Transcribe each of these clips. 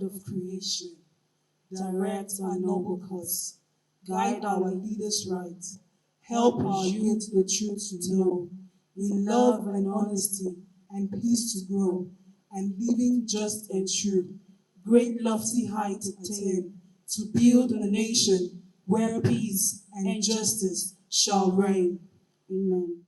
God of creation, direct our noble cause, guide our leaders right, help our youth the truth to know, in love and honesty and peace to grow, and living just and true, great lofty heights attain, to build a nation where peace and justice shall reign. Amen.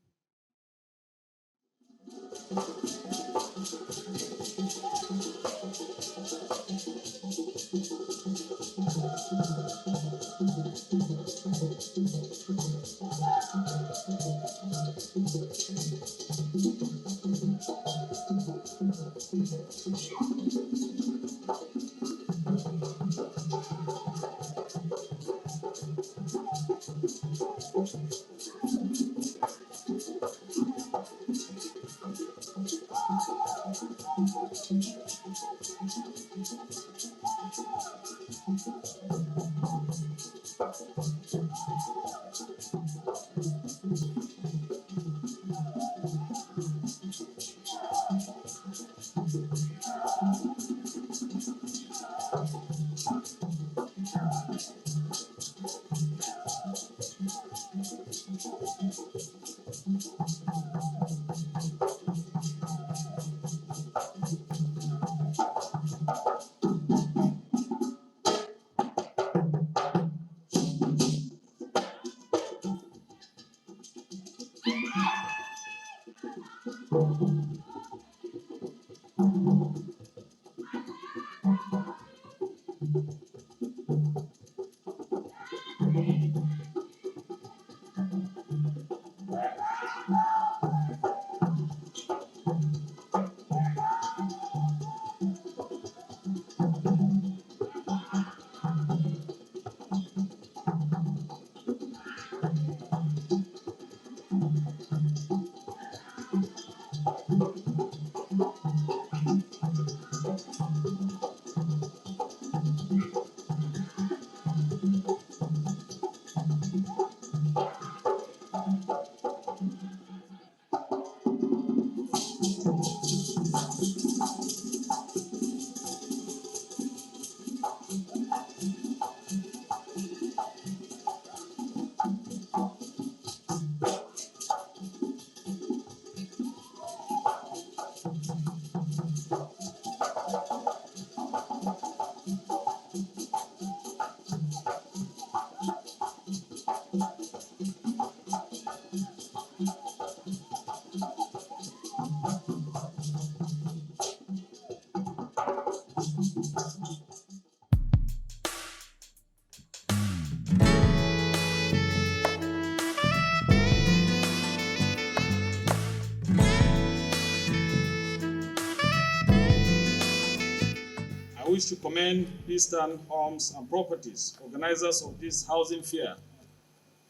I wish to commend Bstan Homes and Properties, organizers of this housing fair,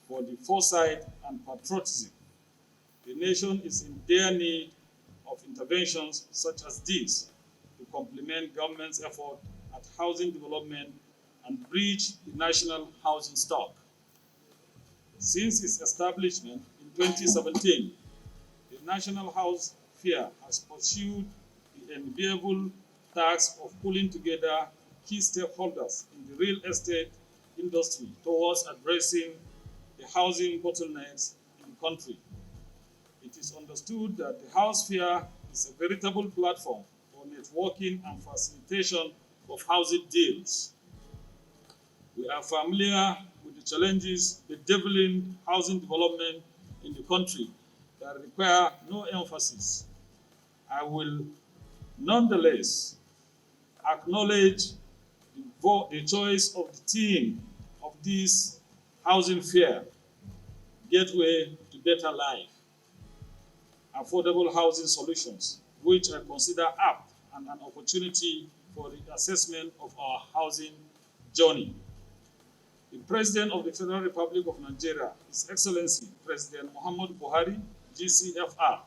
for the foresight and patriotism. The nation is in dire need of interventions such as these to complement government's effort at housing development and bridge the national housing stock. Since its establishment in 2017, the National House Fair has pursued the enviable task of pulling together key stakeholders in the real estate industry towards addressing the housing bottlenecks in the country. It is understood that the House Fair is a veritable platform for networking and facilitation of housing deals. We are familiar with the challenges bedeviling housing development in the country that require no emphasis. I will nonetheless acknowledge the choice of the theme of this housing fair, Gateway to Better Life, affordable housing solutions, which I consider apt and an opportunity for the assessment of our housing journey. The President of the Federal Republic of Nigeria, His Excellency President Muhammadu Buhari, GCFR,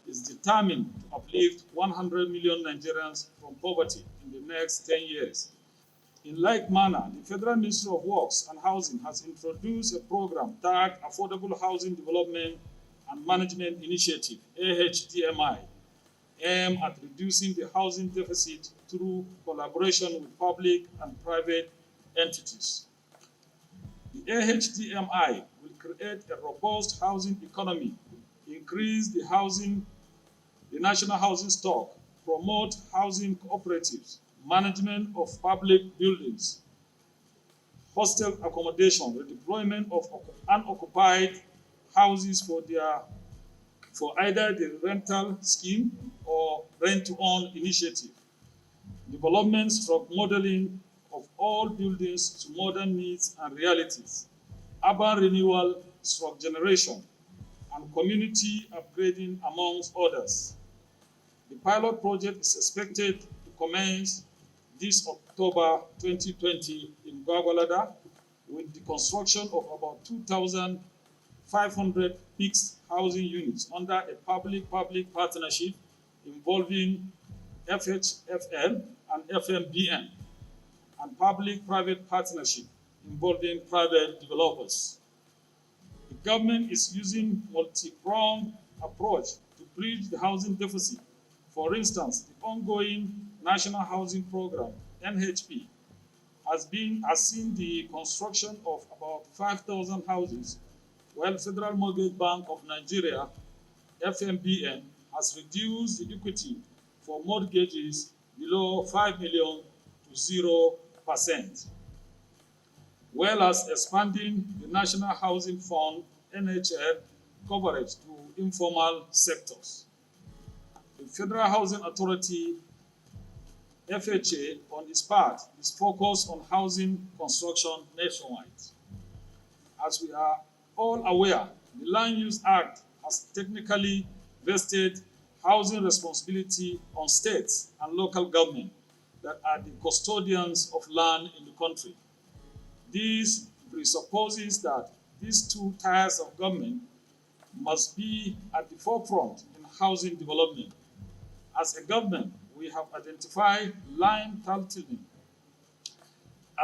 is determined to uplift 100 million Nigerians from poverty in the next 10 years. In like manner, the Federal Ministry of Works and Housing has introduced a program tagged Affordable Housing Development and Management Initiative, AHDMI, aimed at reducing the housing deficit through collaboration with public and private entities. The AHDMI will create a robust housing economy, increase the national housing stock, promote housing cooperatives, management of public buildings, hostel accommodation, redeployment of unoccupied houses for either the rental scheme or rent-to-own initiative, development stroke modeling of all buildings to modern needs and realities, urban renewal stroke generation, and community upgrading amongst others. The pilot project is expected to commence this October 2020 in Gwagwalada with the construction of about 2,500 mixed housing units under a public-public partnership involving FHFL and FMBN, and public-private partnership involving private developers. The government is using multi-pronged approach to bridge the housing deficit. For instance, the ongoing National Housing Program (NHP) has seen the construction of about 5,000 houses, while Federal Mortgage Bank of Nigeria (FMBN) has reduced the equity for mortgages below 5 million to 0%, well as expanding the National Housing Fund (NHF) coverage to informal sectors. The Federal Housing Authority (FHA), on its part, is focused on housing construction nationwide. As we are all aware, the Land Use Act has technically vested housing responsibility on states and local government that are the custodians of land in the country. This presupposes that these two tiers of government must be at the forefront in housing development. As a government, we have identified land titling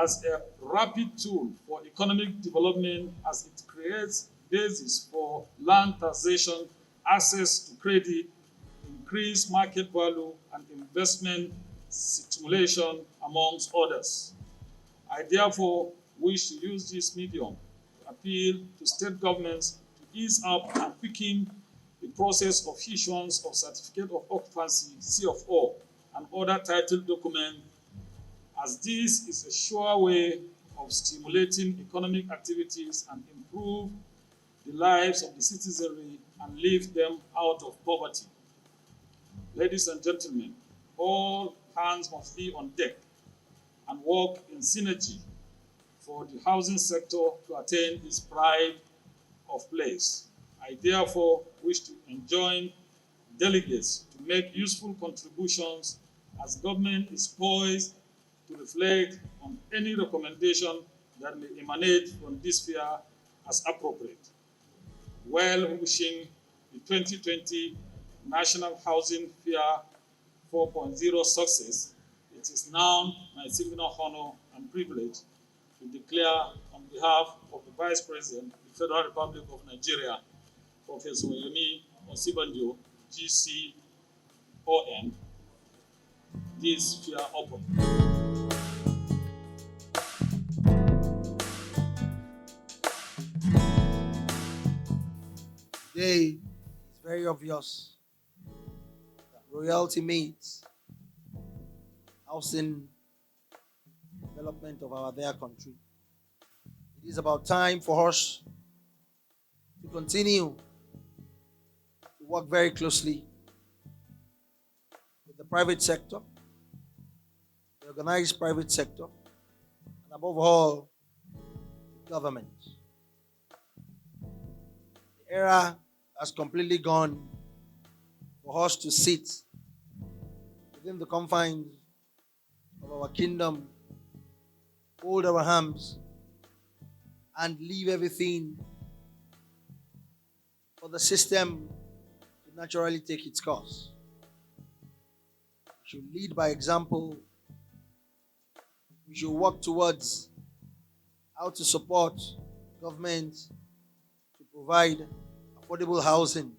as a rapid tool for economic development, as it creates basis for land taxation, access to credit, increased market value, and investment stimulation, amongst others. I therefore wish to use this medium to appeal to state governments to ease up and quicken the process of issuance of certificate of occupancy (CFO) and other title documents, as this is a sure way of stimulating economic activities and improve the lives of the citizenry and lift them out of poverty. Ladies and gentlemen, all hands must be on deck and work in synergy for the housing sector to attain its pride of place. I therefore wish to enjoin delegates to make useful contributions, as government is poised to reflect on any recommendation that may emanate from this sphere as appropriate. While wishing the 2020 National Housing Fair 4.0 success, it is now my singular honor and privilege to declare on behalf of the Vice President of the Federal Republic of Nigeria, Professor Yemi Osibanjo, GCON, this fair open. Today, it's very obvious that royalty means housing development of our dear country. It is about time for us to continue to work very closely with the private sector, the organized private sector, and above all, the government. The era has completely gone for us to sit within the confines of our kingdom, fold our arms, and leave everything for the system to naturally take its course. We should lead by example. We should work towards how to support government to provide affordable housing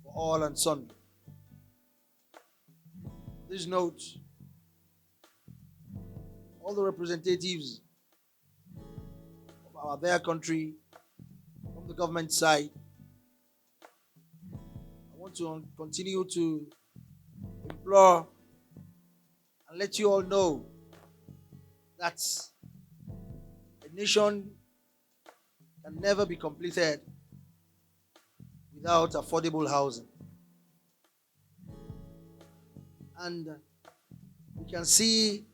for all and sundry. On this note, all the representatives of their country, from the government side. I want to continue to implore and let you all know that a nation can never be completed without affordable housing. And we can see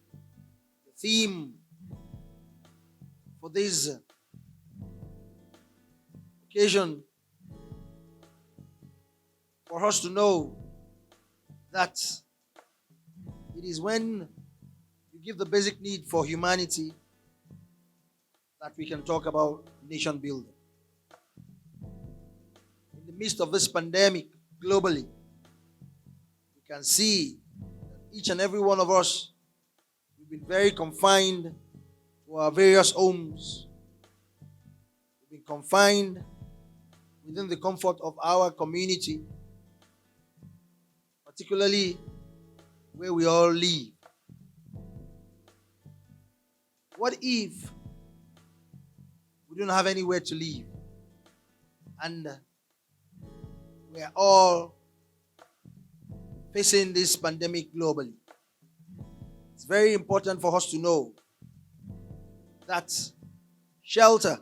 the theme for this occasion for us to know that it is when you give the basic need for humanity that we can talk about nation building. In the midst of this pandemic globally, we can see that each and every one of us, we've been very confined to our various homes. We've been confined within the comfort of our community, particularly where we all live. What if we don't have anywhere to live and we're all facing this pandemic globally? It's very important for us to know that shelter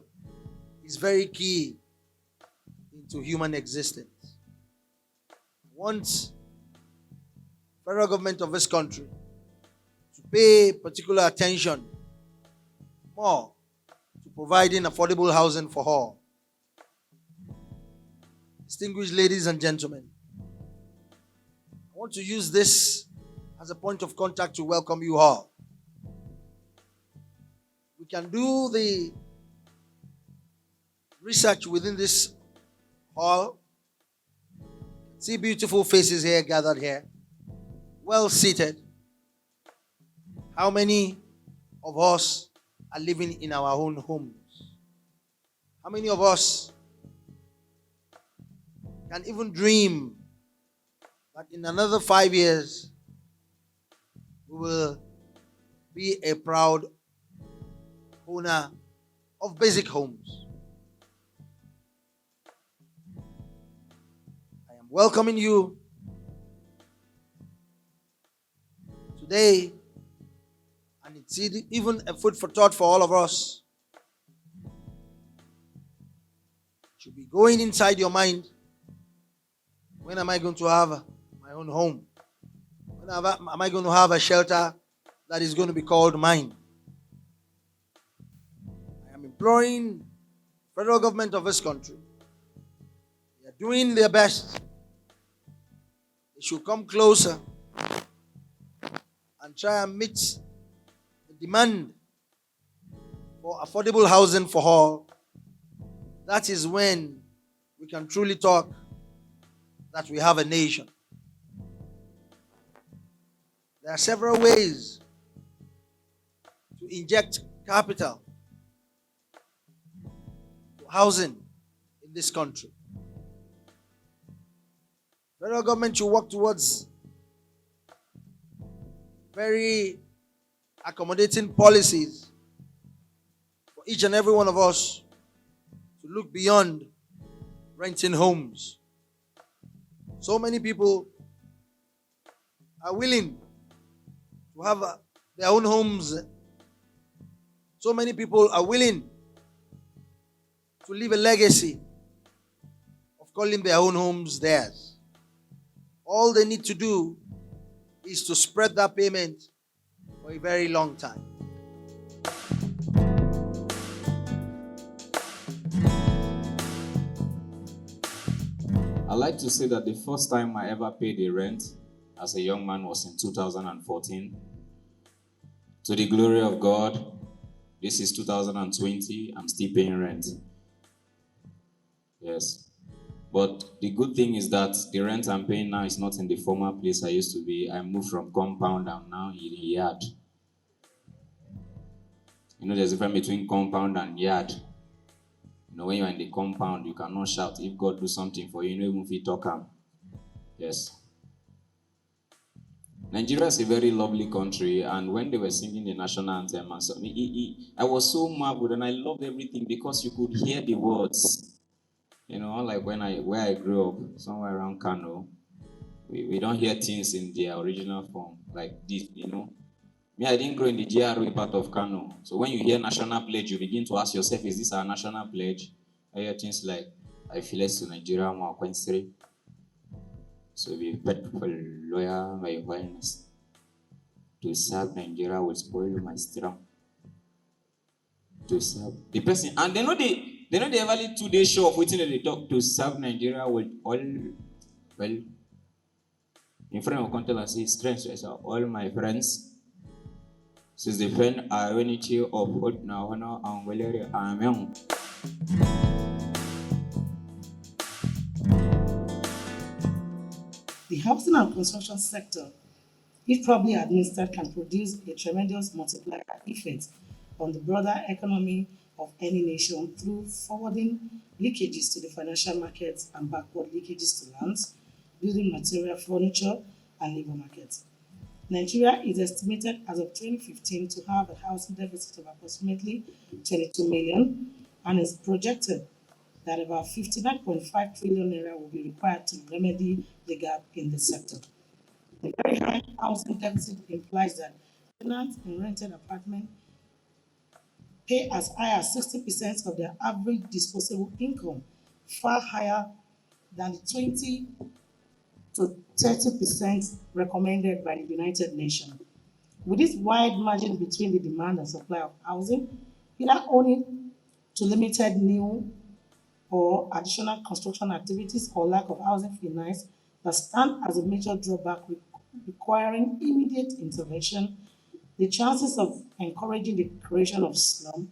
is very key into human existence. Once federal government of this country to pay particular attention more to providing affordable housing for all. Distinguished ladies and gentlemen, I want to use this as a point of contact to welcome you all. We can do the research within this hall. See beautiful faces here, gathered here, well seated. How many of us are living in our own homes? How many of us can even dream that in another 5 years we will be a proud owner of basic homes? I am welcoming you today, and it's even a food for thought for all of us. It should be going inside your mind. When am I going to have my own home? When am I going to have a shelter that is going to be called mine? I am imploring federal government of this country. They are doing their best. They should come closer and try and meet the demand for affordable housing for all. That is when we can truly talk that we have a nation. There are several ways to inject capital to housing in this country. Federal government should work towards very accommodating policies for each and every one of us to look beyond renting homes. So many people are willing to have their own homes. So many people are willing to leave a legacy of calling their own homes theirs. All they need to do is to spread that payment for a very long time. I like to say that the first time I ever paid a rent as a young man was in 2014. To the glory of God, this is 2020, I'm still paying rent. Yes. But the good thing is that the rent I'm paying now is not in the former place I used to be. I moved from compound, I'm now in a yard. You know, there's a difference between compound and yard. You know, when you're in the compound, you cannot shout. If God do something for you, you know, even if you talk. Yes. Nigeria is a very lovely country, and when they were singing the national anthem, and so, I was so marveled, and I loved everything because you could hear the words. Unlike where I grew up, somewhere around Kano, we don't hear things in their original form like this. Me, I didn't grow in the GRA part of Kano. So when you hear national pledge, you begin to ask yourself, is this our national pledge? I hear things like, I feel to Nigeria, my country. So be faithful, loyal, my awareness. To serve Nigeria will spoil my strength. To serve the person. And they ever 2 days show of waiting they talk to serve Nigeria with well, in front of content and say, strength, all my friends. Since the friend are unity of hope now, honor and glory. Amen. The housing and construction sector, if properly administered, can produce a tremendous multiplier effect on the broader economy of any nation through forwarding leakages to the financial markets and backward leakages to lands, building material, furniture, and labor markets. Nigeria is estimated as of 2015 to have a housing deficit of approximately 22 million and is projected that about 59.5 trillion naira will be required to remedy the gap in the sector. The very high housing deficit implies that tenants in rented apartments pay as high as 60% of their average disposable income, far higher than the 20 to 30% recommended by the United Nations. With this wide margin between the demand and supply of housing, either owing to limited new or additional construction activities or lack of housing finance that stand as a major drawback requiring immediate intervention, the chances of encouraging the creation of slum,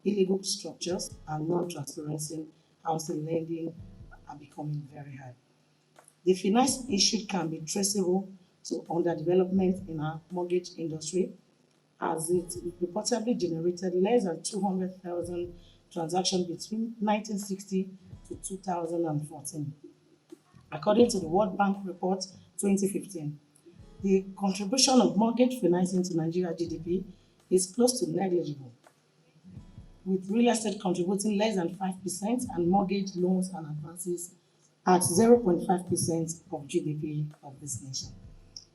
illegal structures, and non-transparency housing lending are becoming very high. The finance issue can be traceable to underdevelopment in our mortgage industry, as it reportedly generated less than 200,000 transactions between 1960 to 2014. According to the World Bank report 2015, the contribution of mortgage financing to Nigeria GDP is close to negligible, with real estate contributing less than 5% and mortgage loans and advances at 0.5% of GDP of this nation.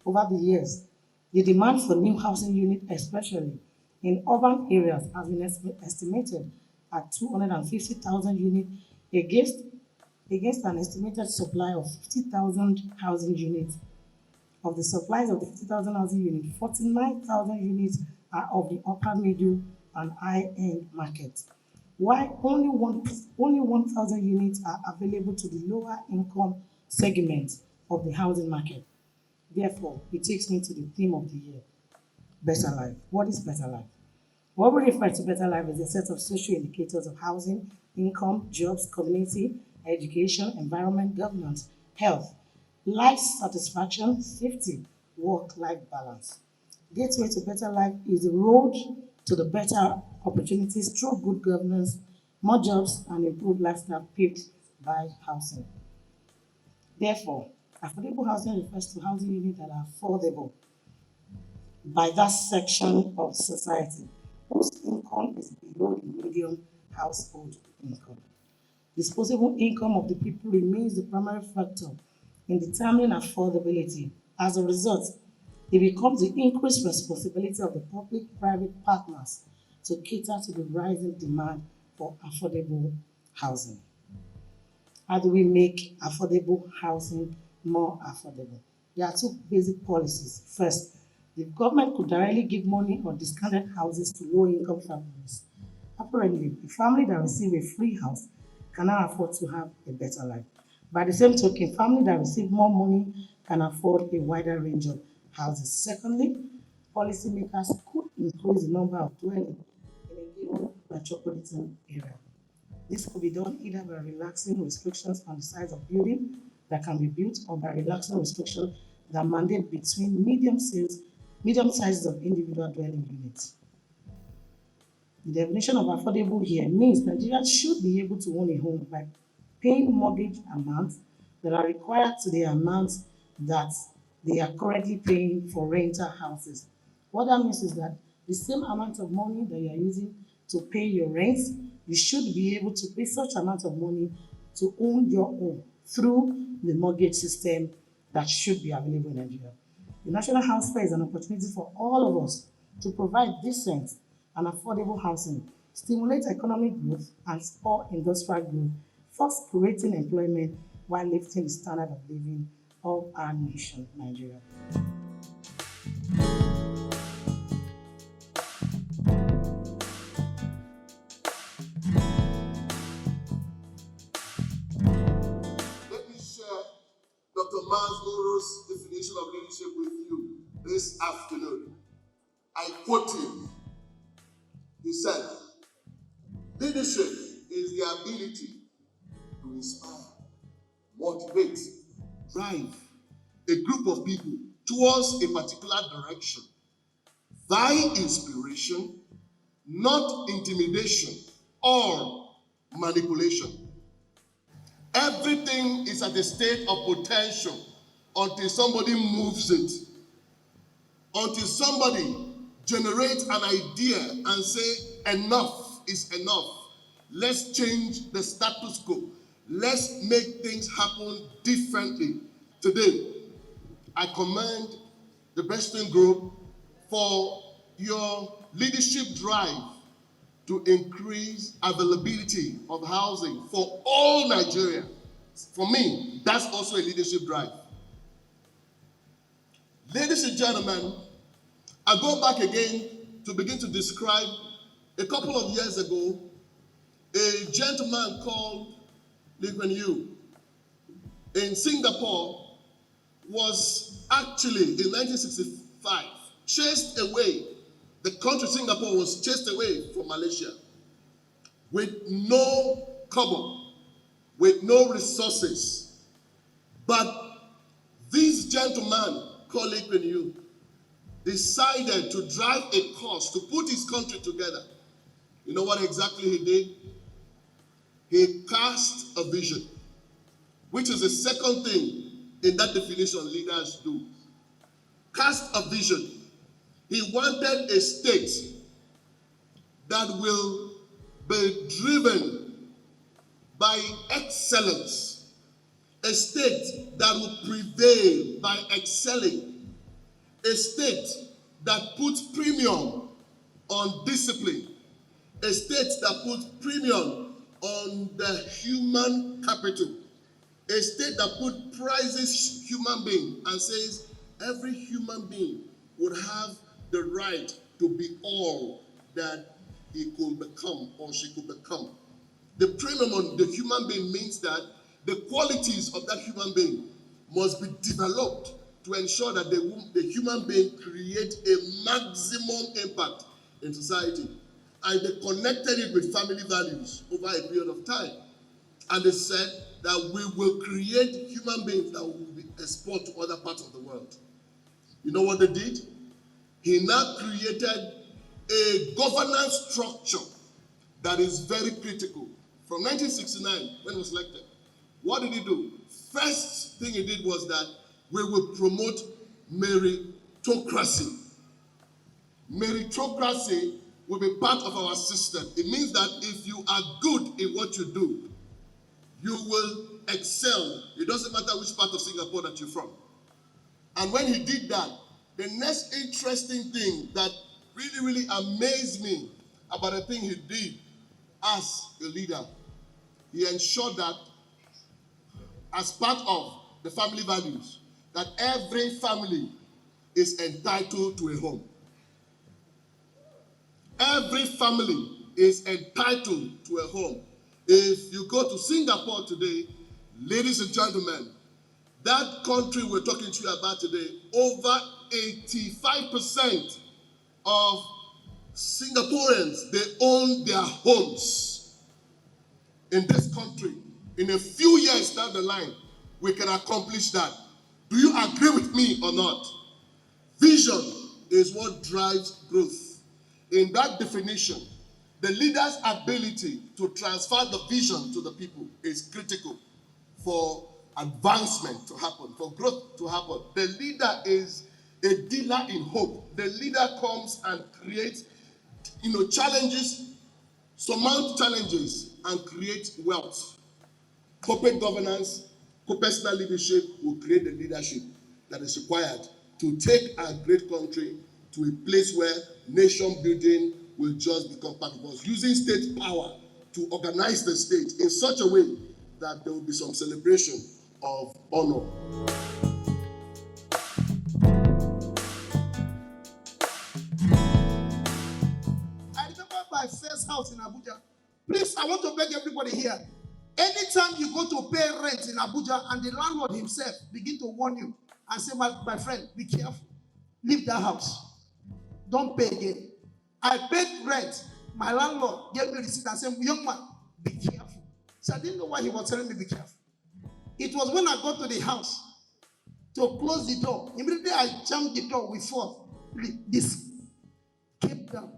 Over the years, the demand for new housing units, especially in urban areas, has been estimated at 250,000 units against an estimated supply of 50,000 housing units. Of the supplies of the 50,000 housing units, 49,000 units are of the upper middle and high-end market, while only 1,000 units are available to the lower income segment of the housing market. Therefore, it takes me to the theme of the year, better life. What is better life? What we refer to better life is a set of social indicators of housing, income, jobs, community, education, environment, governance, health, life satisfaction, safety, work-life balance. Gateway to better life is the road to the better opportunities through good governance, more jobs, and improved lifestyle paved by housing. Therefore, affordable housing refers to housing units that are affordable by that section of society whose income is below the median household income. Disposable income of the people remains the primary factor in determining affordability. As a result, it becomes the increased responsibility of the public-private partners to cater to the rising demand for affordable housing. How do we make affordable housing more affordable? There are two basic policies. First, the government could directly give money or discounted houses to low-income families. Apparently, a family that receives a free house can now afford to have a better life. By the same token, family that receive more money can afford a wider range of houses. Secondly, policymakers could increase the number of dwellings in a given metropolitan area. This could be done either by relaxing restrictions on the size of building that can be built or by relaxing restrictions that mandate between medium sizes of individual dwelling units. The definition of affordable here means Nigerians should be able to own a home by paying mortgage amounts that are required to the amounts that they are currently paying for rental houses. What that means is that the same amount of money that you are using to pay your rent, you should be able to pay such amount of money to own your home through the mortgage system that should be available in Nigeria. The National House Fair is an opportunity for all of us to provide decent and affordable housing, stimulate economic growth, and spur industrial growth, first creating employment while lifting the standard of living of our nation, Nigeria. Let me share Dr. Miles Monroe's definition of leadership with you this afternoon. I quote him. He said, "Leadership is the ability to inspire, motivate, drive a group of people towards a particular direction by inspiration, not intimidation or manipulation. Everything is at a state of potential until somebody moves it, until somebody generates an idea and say, enough is enough. Let's change the status quo. Let's make things happen differently. Today, I commend the Bstan Group for your leadership drive to increase availability of housing for all Nigeria. For me, that's also a leadership drive. Ladies and gentlemen, I go back again to begin to describe a couple of years ago, a gentleman called Lee Kuan Yew in Singapore was actually in 1965 chased away. The country Singapore was chased away from Malaysia with no cover, with no resources. But this gentleman called Lee Kuan Yew decided to drive a course to put his country together. You know what exactly he did? He cast a vision, which is the second thing in that definition leaders do. Cast a vision. He wanted a state that will be driven by excellence, a state that will prevail by excelling, a state that puts premium on discipline, a state that puts premium on the human capital, a state that prizes human being and says every human being would have the right to be all that he could become or she could become. The premium on the human being means that the qualities of that human being must be developed to ensure that the human being create a maximum impact in society. And they connected it with family values over a period of time. And they said that we will create human beings that will be exported to other parts of the world. You know what they did? He now created a governance structure that is very critical. From 1969, when he was elected, what did he do? First thing he did was that we will promote meritocracy. Meritocracy will be part of our system. It means that if you are good in what you do, you will excel. It doesn't matter which part of Singapore that you're from. And when he did that, the next interesting thing that really amazed me about the thing he did as a leader, he ensured that as part of the family values, that every family is entitled to a home. Every family is entitled to a home. If you go to Singapore today, ladies and gentlemen, that country we're talking to you about today, over 85% of Singaporeans, they own their homes in this country. In a few years down the line, we can accomplish that. Do you agree with me or not? Vision is what drives growth. In that definition, the leader's ability to transfer the vision to the people is critical for advancement to happen, for growth to happen. The leader is a dealer in hope. The leader comes and creates, challenges, surmount challenges, and create wealth. Corporate governance, co-personal leadership will create the leadership that is required to take our great country to a place where nation building will just become part of us, using state power to organize the state in such a way that there will be some celebration of honor. I remember my first house in Abuja. Please, I want to beg everybody here. Anytime you go to pay rent in Abuja and the landlord himself begin to warn you and say, my friend, be careful. Leave that house. Don't pay again. I paid rent. My landlord gave me a receipt and said, young man, be careful. So I didn't know why he was telling me be careful. It was when I got to the house to close the door. Immediately I jammed the door with force. This kept down.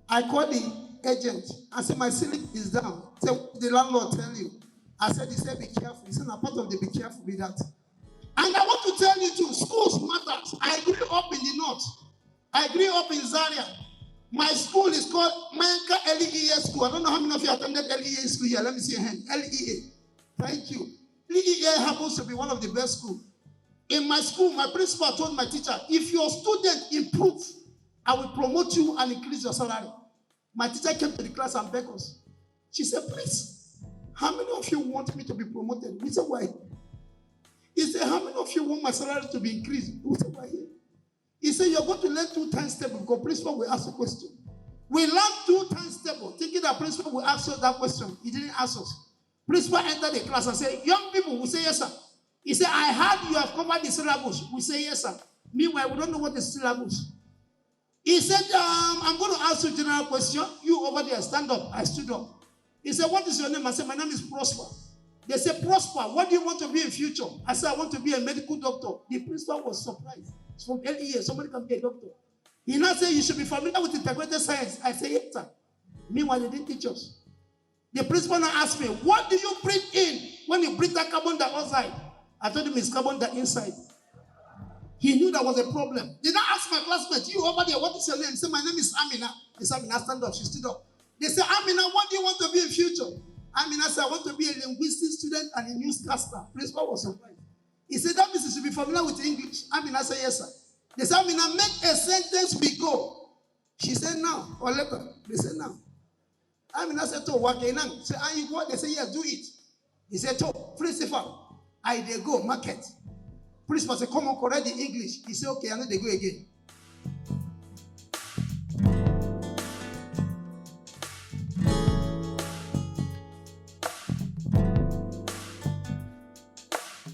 I called the agent. I said, my ceiling is down. So the landlord tell you. I said, he said, be careful. He said, a part of the be careful with that. And I want to tell you too, schools matters. I grew up in the north. I grew up in Zaria. My school is called Manka LEA School. I don't know how many of you attended LEA school here. Let me see your hand. LEA. Thank you. LEA happens to be one of the best schools. In my school, my principal told my teacher, if your student improves, I will promote you and increase your salary. My teacher came to the class and begged us. She said, please, how many of you want me to be promoted? We said, why? He said, how many of you want my salary to be increased? We said, why? He said, you're going to learn 2 times table because principal will ask a question. We learned 2 times table, thinking that principal will ask us that question. He didn't ask us. Principal entered the class and said, young people, we say, yes, sir. He said, I heard you have covered the syllabus. We say, yes, sir. Meanwhile, we don't know what the syllabus. He said, I'm going to ask you a general question. You over there, stand up. I stood up. He said, what is your name? I said, my name is Prosper. They said, Prosper, what do you want to be in future? I said, I want to be a medical doctor. The principal was surprised. It's from LEA. Somebody can be a doctor. He now said, you should be familiar with integrated science. I said, yes, sir. Meanwhile, they didn't teach us. The principal now asked me, what do you breathe in when you breathe that carbon dioxide? I told him it's carbon dioxide. He knew that was a problem. Did I ask my classmates, you over there, what is your name? He said, my name is Amina. He said, Amina, stand up. She stood up. They said, Amina, what do you want to be in future? Amina said, I want to be a linguistic student and a newscaster. Principal was surprised. He said, that means you should be familiar with English. Amina said, yes, sir. They said, Amina, make a sentence we go. She said, now or later. They said, now. Amina said, to what can I say? Are you what? They said, yes, do it. He said, to principal, I they go market. Principal said, come on, correct the English. He said, okay, and then they go again.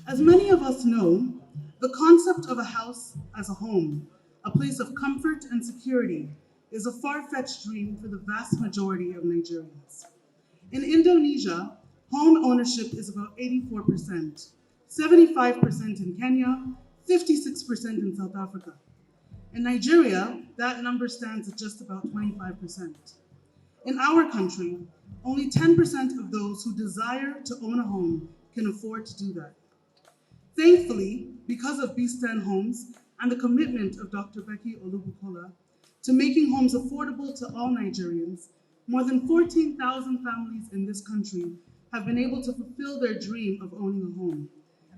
As many of us know, the concept of a house as a home, a place of comfort and security, is a far-fetched dream for the vast majority of Nigerians. In Indonesia, home ownership is about 84%, 75% in Kenya, 56% in South Africa. In Nigeria, that number stands at just about 25%. In our country, only 10% of those who desire to own a home can afford to do that. Thankfully, because of Bstan Homes and the commitment of Dr. Becky Olubukola to making homes affordable to all Nigerians, more than 14,000 families in this country have been able to fulfill their dream of owning a home.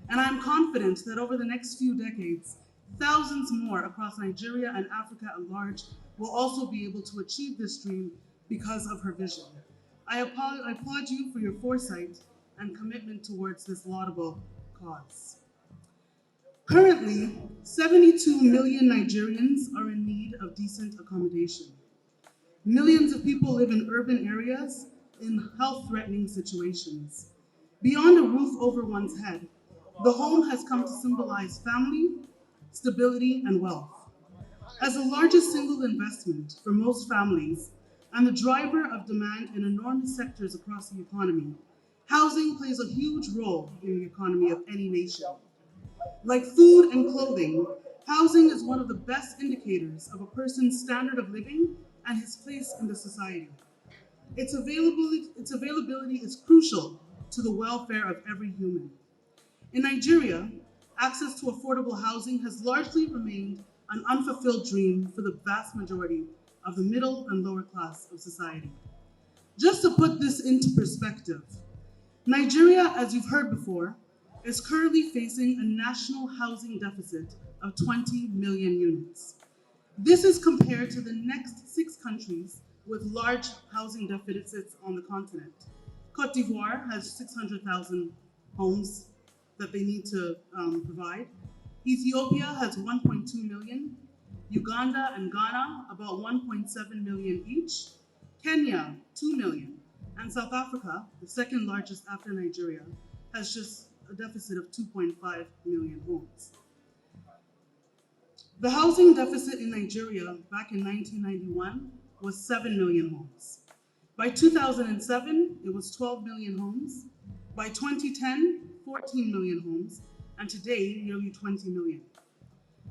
And I'm confident that over the next few decades, thousands more across Nigeria and Africa at large will also be able to achieve this dream because of her vision. I applaud you for your foresight and commitment towards this laudable cause. Currently, 72 million Nigerians are in need of decent accommodation. Millions of people live in urban areas in health-threatening situations. Beyond a roof over one's head, the home has come to symbolize family, stability, and wealth. As the largest single investment for most families and the driver of demand in enormous sectors across the economy, housing plays a huge role in the economy of any nation. Like food and clothing, housing is one of the best indicators of a person's standard of living and his place in the society. Its availability is crucial to the welfare of every human. In Nigeria, access to affordable housing has largely remained an unfulfilled dream for the vast majority of the middle and lower class of society. Just to put this into perspective, Nigeria, as you've heard before, is currently facing a national housing deficit of 20 million units. This is compared to the next 6 countries with large housing deficits on the continent. Cote d'Ivoire has 600,000 homes that they need to provide. Ethiopia has 1.2 million. Uganda and Ghana, about 1.7 million each. Kenya, 2 million. And South Africa, the second largest after Nigeria, has just a deficit of 2.5 million homes. The housing deficit in Nigeria back in 1991 was 7 million homes. By 2007, it was 12 million homes. By 2010, 14 million homes. And today, nearly 20 million.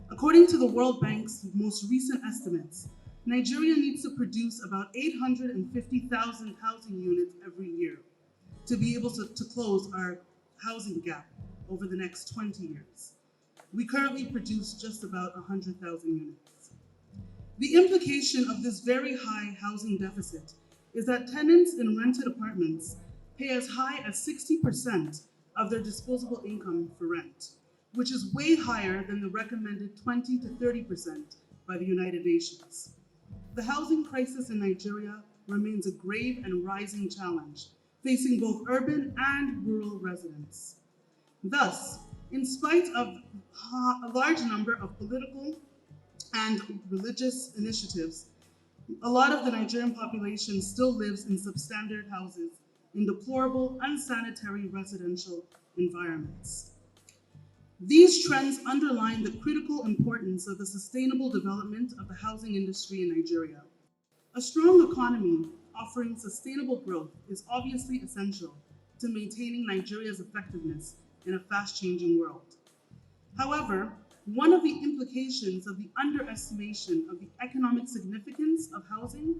According to the World Bank's most recent estimates, Nigeria needs to produce about 850,000 housing units every year to be able to close our housing gap over the next 20 years. We currently produce just about 100,000 units. The implication of this very high housing deficit is that tenants in rented apartments pay as high as 60% of their disposable income for rent, which is way higher than the recommended 20 to 30% by the United Nations. The housing crisis in Nigeria remains a grave and rising challenge, facing both urban and rural residents. Thus, in spite of a large number of political and religious initiatives, a lot of the Nigerian population still lives in substandard houses in deplorable, unsanitary residential environments. These trends underline the critical importance of the sustainable development of the housing industry in Nigeria. A strong economy offering sustainable growth is obviously essential to maintaining Nigeria's effectiveness in a fast-changing world. However, one of the implications of the underestimation of the economic significance of housing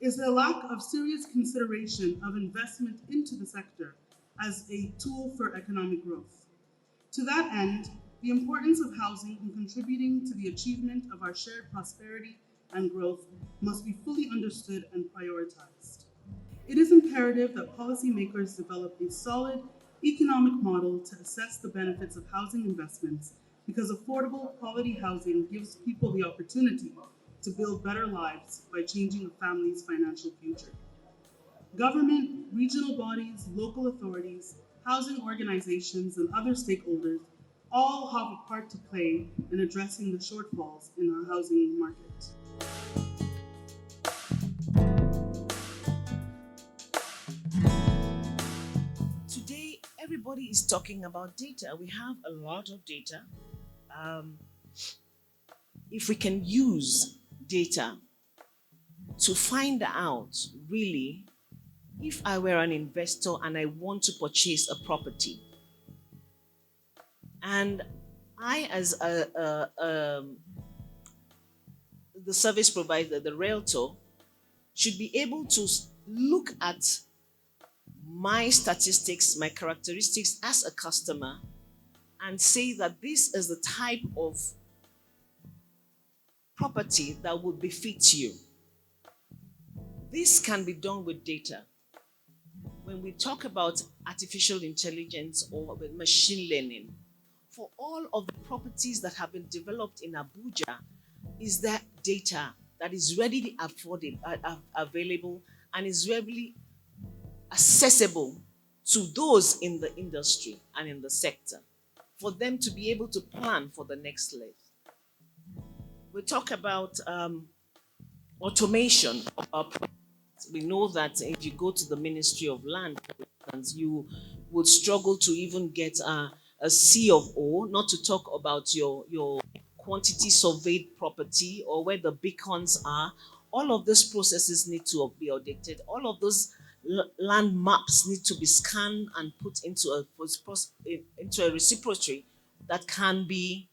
is the lack of serious consideration of investment into the sector as a tool for economic growth. To that end, the importance of housing in contributing to the achievement of our shared prosperity and growth must be fully understood and prioritized. It is imperative that policymakers develop a solid economic model to assess the benefits of housing investments because affordable, quality housing gives people the opportunity to build better lives by changing a family's financial future. Government, regional bodies, local authorities, housing organizations, and other stakeholders all have a part to play in addressing the shortfalls in our housing market. Today, everybody is talking about data. We have a lot of data. If we can use data to find out really if I were an investor and I want to purchase a property, and I, as the service provider, the realtor, should be able to look at my statistics, my characteristics as a customer, and say that this is the type of property that would befit you. This can be done with data. When we talk about artificial intelligence or machine learning, for all of the properties that have been developed in Abuja, is that data that is readily available and is readily accessible to those in the industry and in the sector for them to be able to plan for the next leg. We talk about automation of our projects. We know that if you go to the Ministry of Land, for instance, you would struggle to even get a C of O, not to talk about your quantity surveyed property or where the beacons are. All of those processes need to be audited. All of those land maps need to be scanned and put into a repository that can be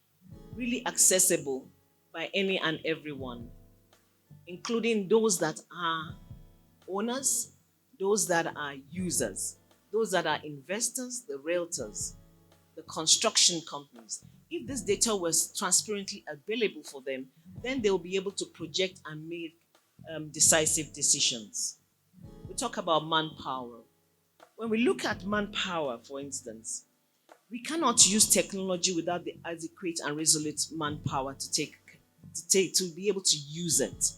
really accessible by any and everyone, including those that are owners, those that are users, those that are investors, the realtors. the construction companies. If this data was transparently available for them, then they'll be able to project and make decisive decisions. We talk about manpower. When we look at manpower, for instance, we cannot use technology without the adequate and resolute manpower to be able to use it.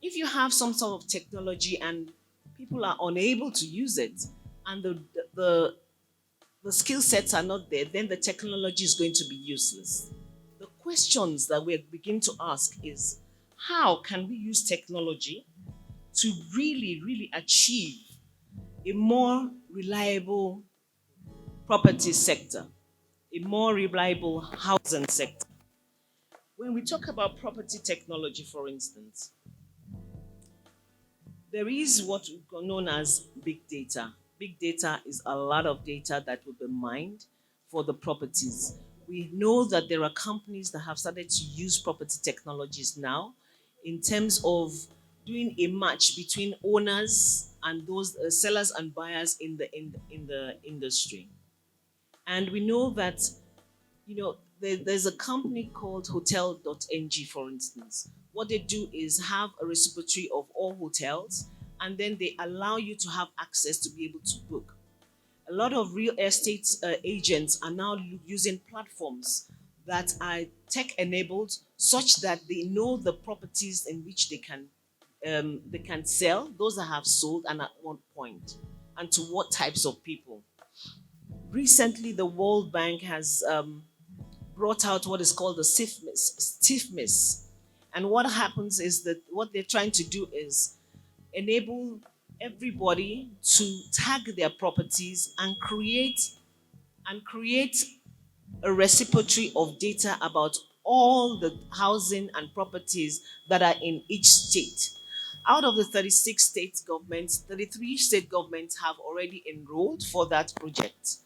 If you have some sort of technology and people are unable to use it, and the skill sets are not there, then the technology is going to be useless. The questions that we begin to ask is, how can we use technology to really achieve a more reliable property sector, a more reliable housing sector? When we talk about property technology, for instance, there is what we call known as big data. Big data is a lot of data that will be mined for the properties. We know that there are companies that have started to use property technologies now in terms of doing a match between owners and those sellers and buyers in the industry. And we know that there's a company called hotel.ng, for instance. What they do is have a repository of all hotels, and then they allow you to have access to be able to book. A lot of real estate agents are now using platforms that are tech enabled, such that they know the properties in which they can sell, those that have sold, and at what point, and to what types of people. Recently, the World Bank has brought out what is called the stiffness. And what happens is that what they're trying to do is enable everybody to tag their properties and create a repository of data about all the housing and properties that are in each state. Out of the 36 state governments, 33 state governments have already enrolled for that project.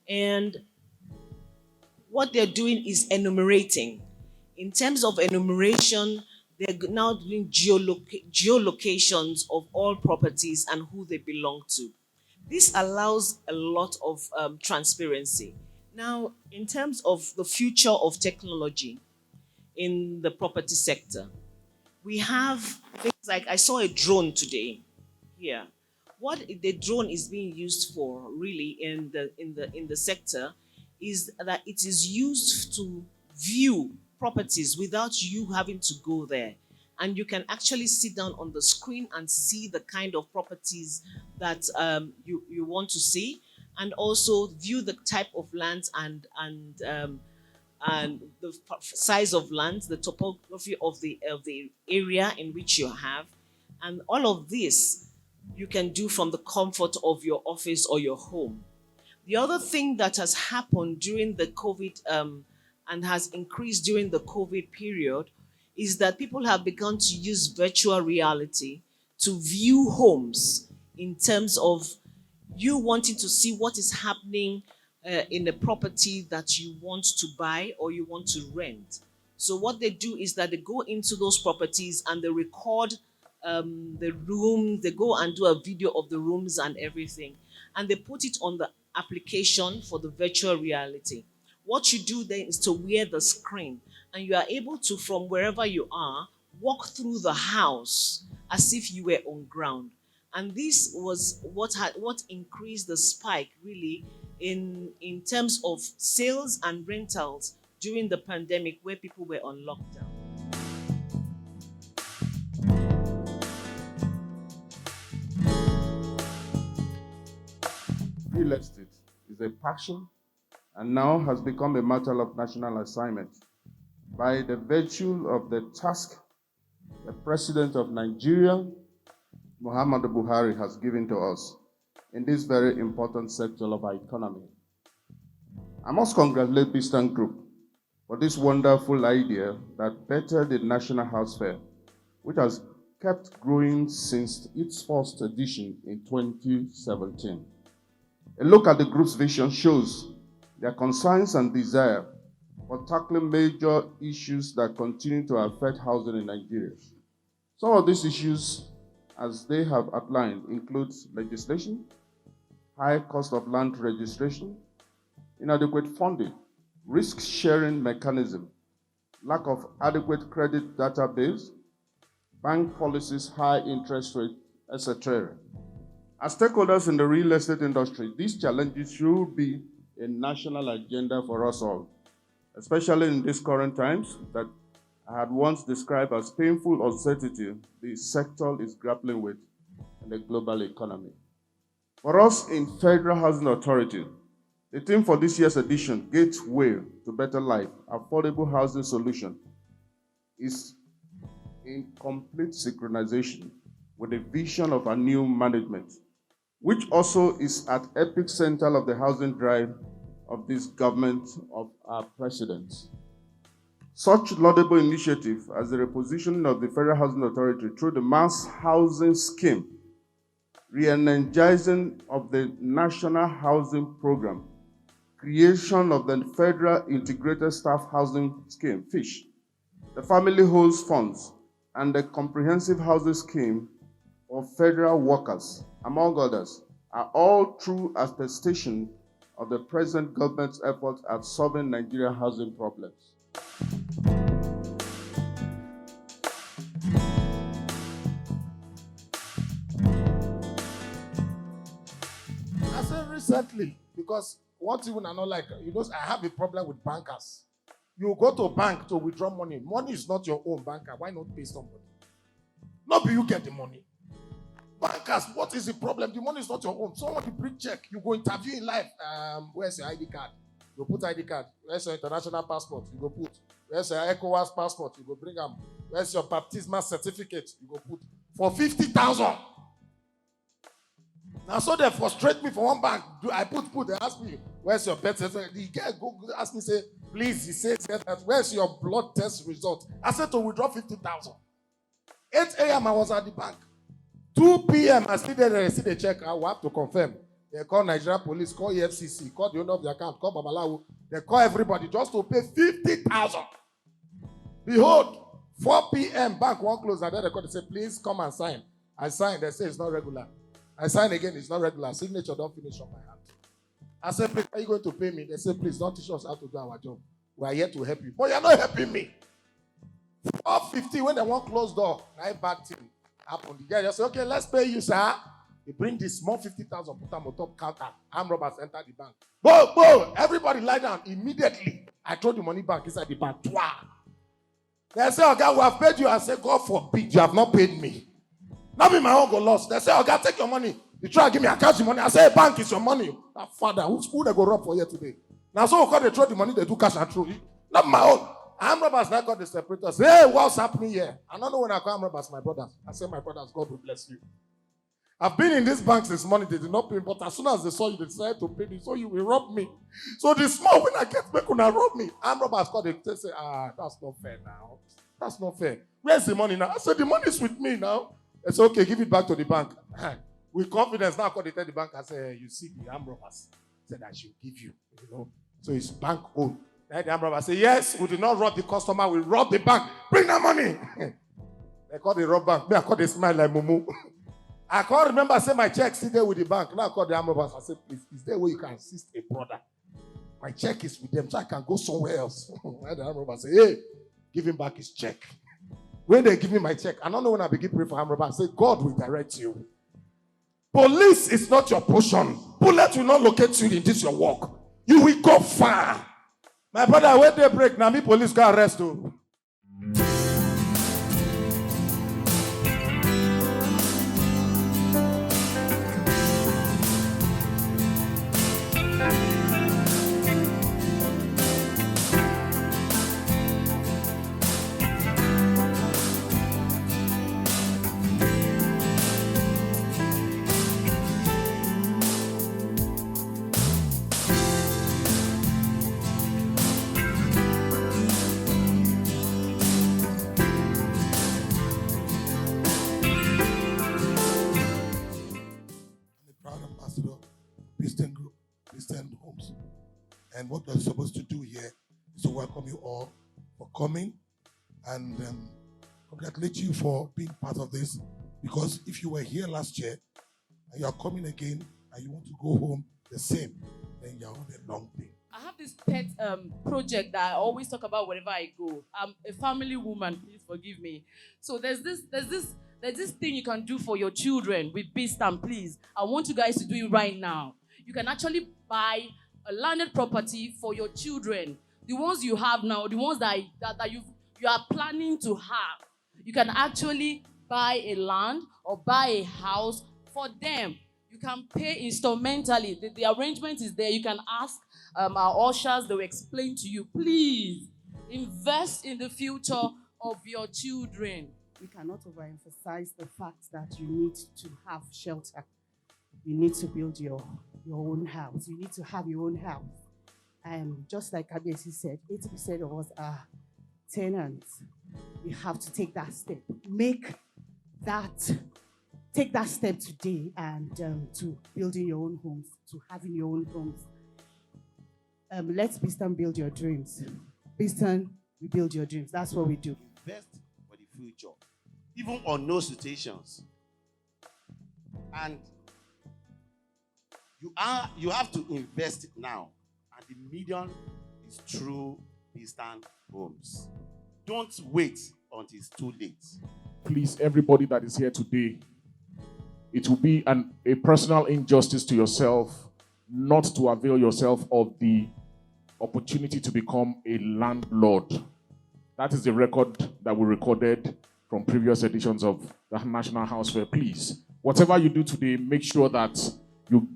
And what they're doing is enumerating. In terms of enumeration, they're now doing geolocations of all properties and who they belong to. This allows a lot of transparency. Now, in terms of the future of technology in the property sector, we have things like, I saw a drone today here. What the drone is being used for really in the sector is that it is used to view properties without you having to go there. And you can actually sit down on the screen and see the kind of properties that you want to see, and also view the type of lands and the size of land, the topography of the area in which you have, and all of this you can do from the comfort of your office or your home. The other thing that has happened during the COVID and has increased during the COVID period is that people have begun to use virtual reality to view homes in terms of you wanting to see what is happening in a property that you want to buy or you want to rent. So what they do is that they go into those properties and they record the room, they go and do a video of the rooms and everything, and they put it on the application for the virtual reality. What you do then is to wear the screen, and you are able to, from wherever you are, walk through the house as if you were on ground. And this was what increased the spike really in terms of sales and rentals during the pandemic, where people were on lockdown. Real estate is a passion and now has become a matter of national assignment by the virtue of the task the President of Nigeria, Muhammadu Buhari, has given to us in this very important sector of our economy. I must congratulate Bstan Group for this wonderful idea that bettered the National House Fair, which has kept growing since its first edition in 2017. A look at the group's vision shows their concerns and desire for tackling major issues that continue to affect housing in Nigeria. Some of these issues, as they have outlined, include legislation, high cost of land registration, inadequate funding, risk-sharing mechanism, lack of adequate credit database, bank policies, high interest rate, etc. As stakeholders in the real estate industry, these challenges should be a national agenda for us all, especially in these current times that I had once described as painful uncertainty the sector is grappling with in the global economy. For us in Federal Housing Authority, the theme for this year's edition, Gateway to Better Life, Affordable Housing Solution, is in complete synchronization with the vision of our new management, which also is at epicenter of the housing drive of this government of our president. Such laudable initiative as the repositioning of the Federal Housing Authority through the Mass Housing Scheme, re-energizing of the National Housing Program, creation of the Federal Integrated Staff Housing Scheme, FISH, the Family Holds Funds, and the Comprehensive Housing Scheme for federal workers, among others, are all true attestation of the present government's efforts at solving Nigeria's housing problems. I said recently, because one thing I not like, I have a problem with bankers. You go to a bank to withdraw money. Money is not your own, banker. Why not pay somebody? Not be you get the money. Bankers, what is the problem? The money is not your own. Someone will bring check. You go interview in life. Where's your ID card? You put ID card. Where's your international passport? You go put. Where's your ECOWAS passport? You go bring them. Where's your baptismal certificate? You go put. For 50,000. Now, so they frustrate me for one bank. I put, they ask me, where's your birth certificate? The guy go ask me, say, please, he says, where's your blood test result? I said to withdraw 50,000. 8 a.m. I was at the bank. 2 p.m. I still there, I see the check. I will have to confirm. They call Nigeria police, call EFCC, call the owner of the account, call Babalawo. They call everybody just to pay 50,000. Behold, 4 p.m. bank won't close. And then they call, they say, please come and sign. I sign. They say it's not regular. I sign again, it's not regular. Signature don't finish on my hand. I said, please, are you going to pay me? They say, please don't teach us how to do our job. We are here to help you. But you're not helping me. 4:50 when they want close door, night bad thing happened. The guy just say, okay, let's pay you, sir. They bring this small 50,000, put them on top counter. Armed robbers enter the bank. Boom! Everybody lie down. Immediately, I throw the money back inside the bank. Twah! They say, okay, we have paid you. I say, God forbid, you have not paid me. Not be my own go lost. They say, okay, take your money. You try to give me a cash the money. I say, hey, bank is your money. Now, father, who they go rob for here today? Now, so they throw the money, they do cash and throw it. Not my own. Armed robbers now got the separators. Hey, what's happening here? I don't know when I call armed robbers, my brothers. I say, my brothers, God will bless you. I've been in this bank since morning. They did not pay me, but as soon as they saw you, they decided to pay me. So you will rob me. So the small when I get back, when I rob me, armed robbers call. They say, that's not fair now. That's not fair. Where's the money now? I said, the money is with me now. They say, okay, give it back to the bank. With confidence, now I call the bank. I say, you see, the armed robbers said I should give you. So it's bank owned. Then the armed robbers say, yes, we did not rob the customer, we rob the bank. Bring that money. They call the rob bank. Me, I call the smile like Mumu. I can't remember, I say my check still there with the bank. Now I call the armed robbers. I say, please, is there where you can assist a brother? My check is with them, so I can go somewhere else. And the armed robbers say, hey, give him back his check. When they give me my check, I don't know when I begin praying for armed robbers. I say, God will direct you. Police is not your portion. Bullet will not locate you in this your work. You will go far. My brother, when they break, now me police go arrest you. Bstan Group, Bstan Homes. And what we're supposed to do here is to welcome you all for coming and congratulate you for being part of this. Because if you were here last year and you are coming again and you want to go home the same, then you're on a long thing. I have this pet project that I always talk about wherever I go. I'm a family woman, please forgive me. So there's this thing you can do for your children with Bstan, please. I want you guys to do it right now. You can actually buy a landed property for your children. The ones you have now, the ones that you are planning to have. You can actually buy a land or buy a house for them. You can pay instrumentally. The arrangement is there. You can ask our ushers, they will explain to you. Please invest in the future of your children. We cannot overemphasize the fact that you need to have shelter. You need to build your own house. You need to have your own house. And just like Abesi said, 80% of us are tenants. You have to take that step. Take that step today and to building your own homes, to having your own homes. Let's Bstan build your dreams. Bstan, we build your dreams. That's what we do. Invest for the future, even on no situations. And you have to invest now. And the medium is through Bstan Homes. Don't wait until it's too late. Please, everybody that is here today, it will be a personal injustice to yourself not to avail yourself of the opportunity to become a landlord. That is the record that we recorded from previous editions of the National House Fair. Please, whatever you do today, make sure that you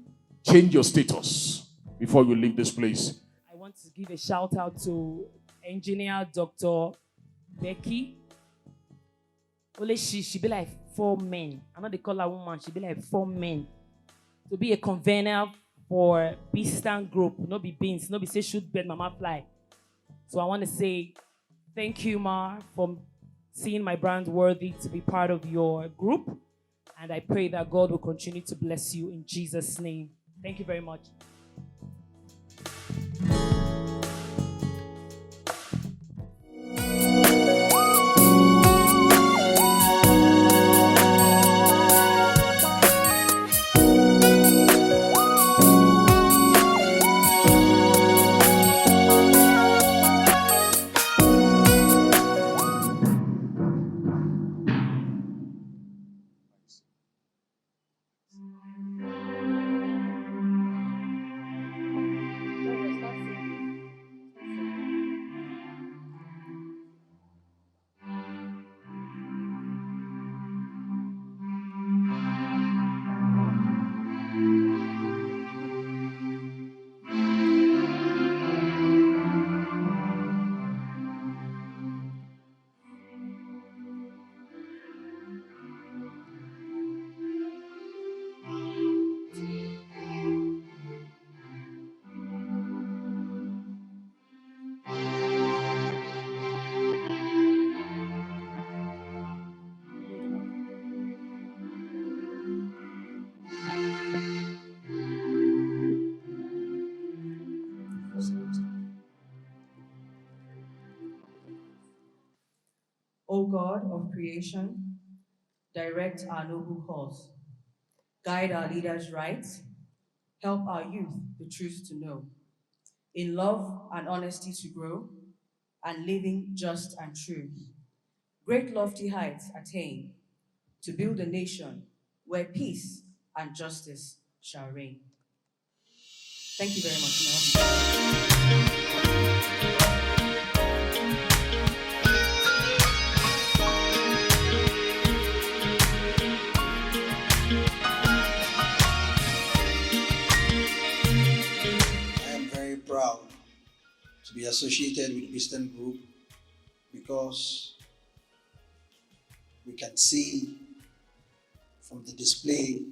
change your status before you leave this place. I want to give a shout out to engineer Dr. Becky. Only she be like 4 men. I know they call her woman, she be like 4 men. To be a convener for Bstan Group, no be beans, no be say shoot bed mama fly. So I want to say thank you, Ma, for seeing my brand worthy to be part of your group. And I pray that God will continue to bless you in Jesus' name. Thank you very much. O God of creation, direct our noble cause. Guide our leaders right. Help our youth the truth to know. In love and honesty to grow, and living just and true. Great lofty heights attain, to build a nation where peace and justice shall reign. Thank you very much. I am very proud to be associated with Bstan Group because we can see from the display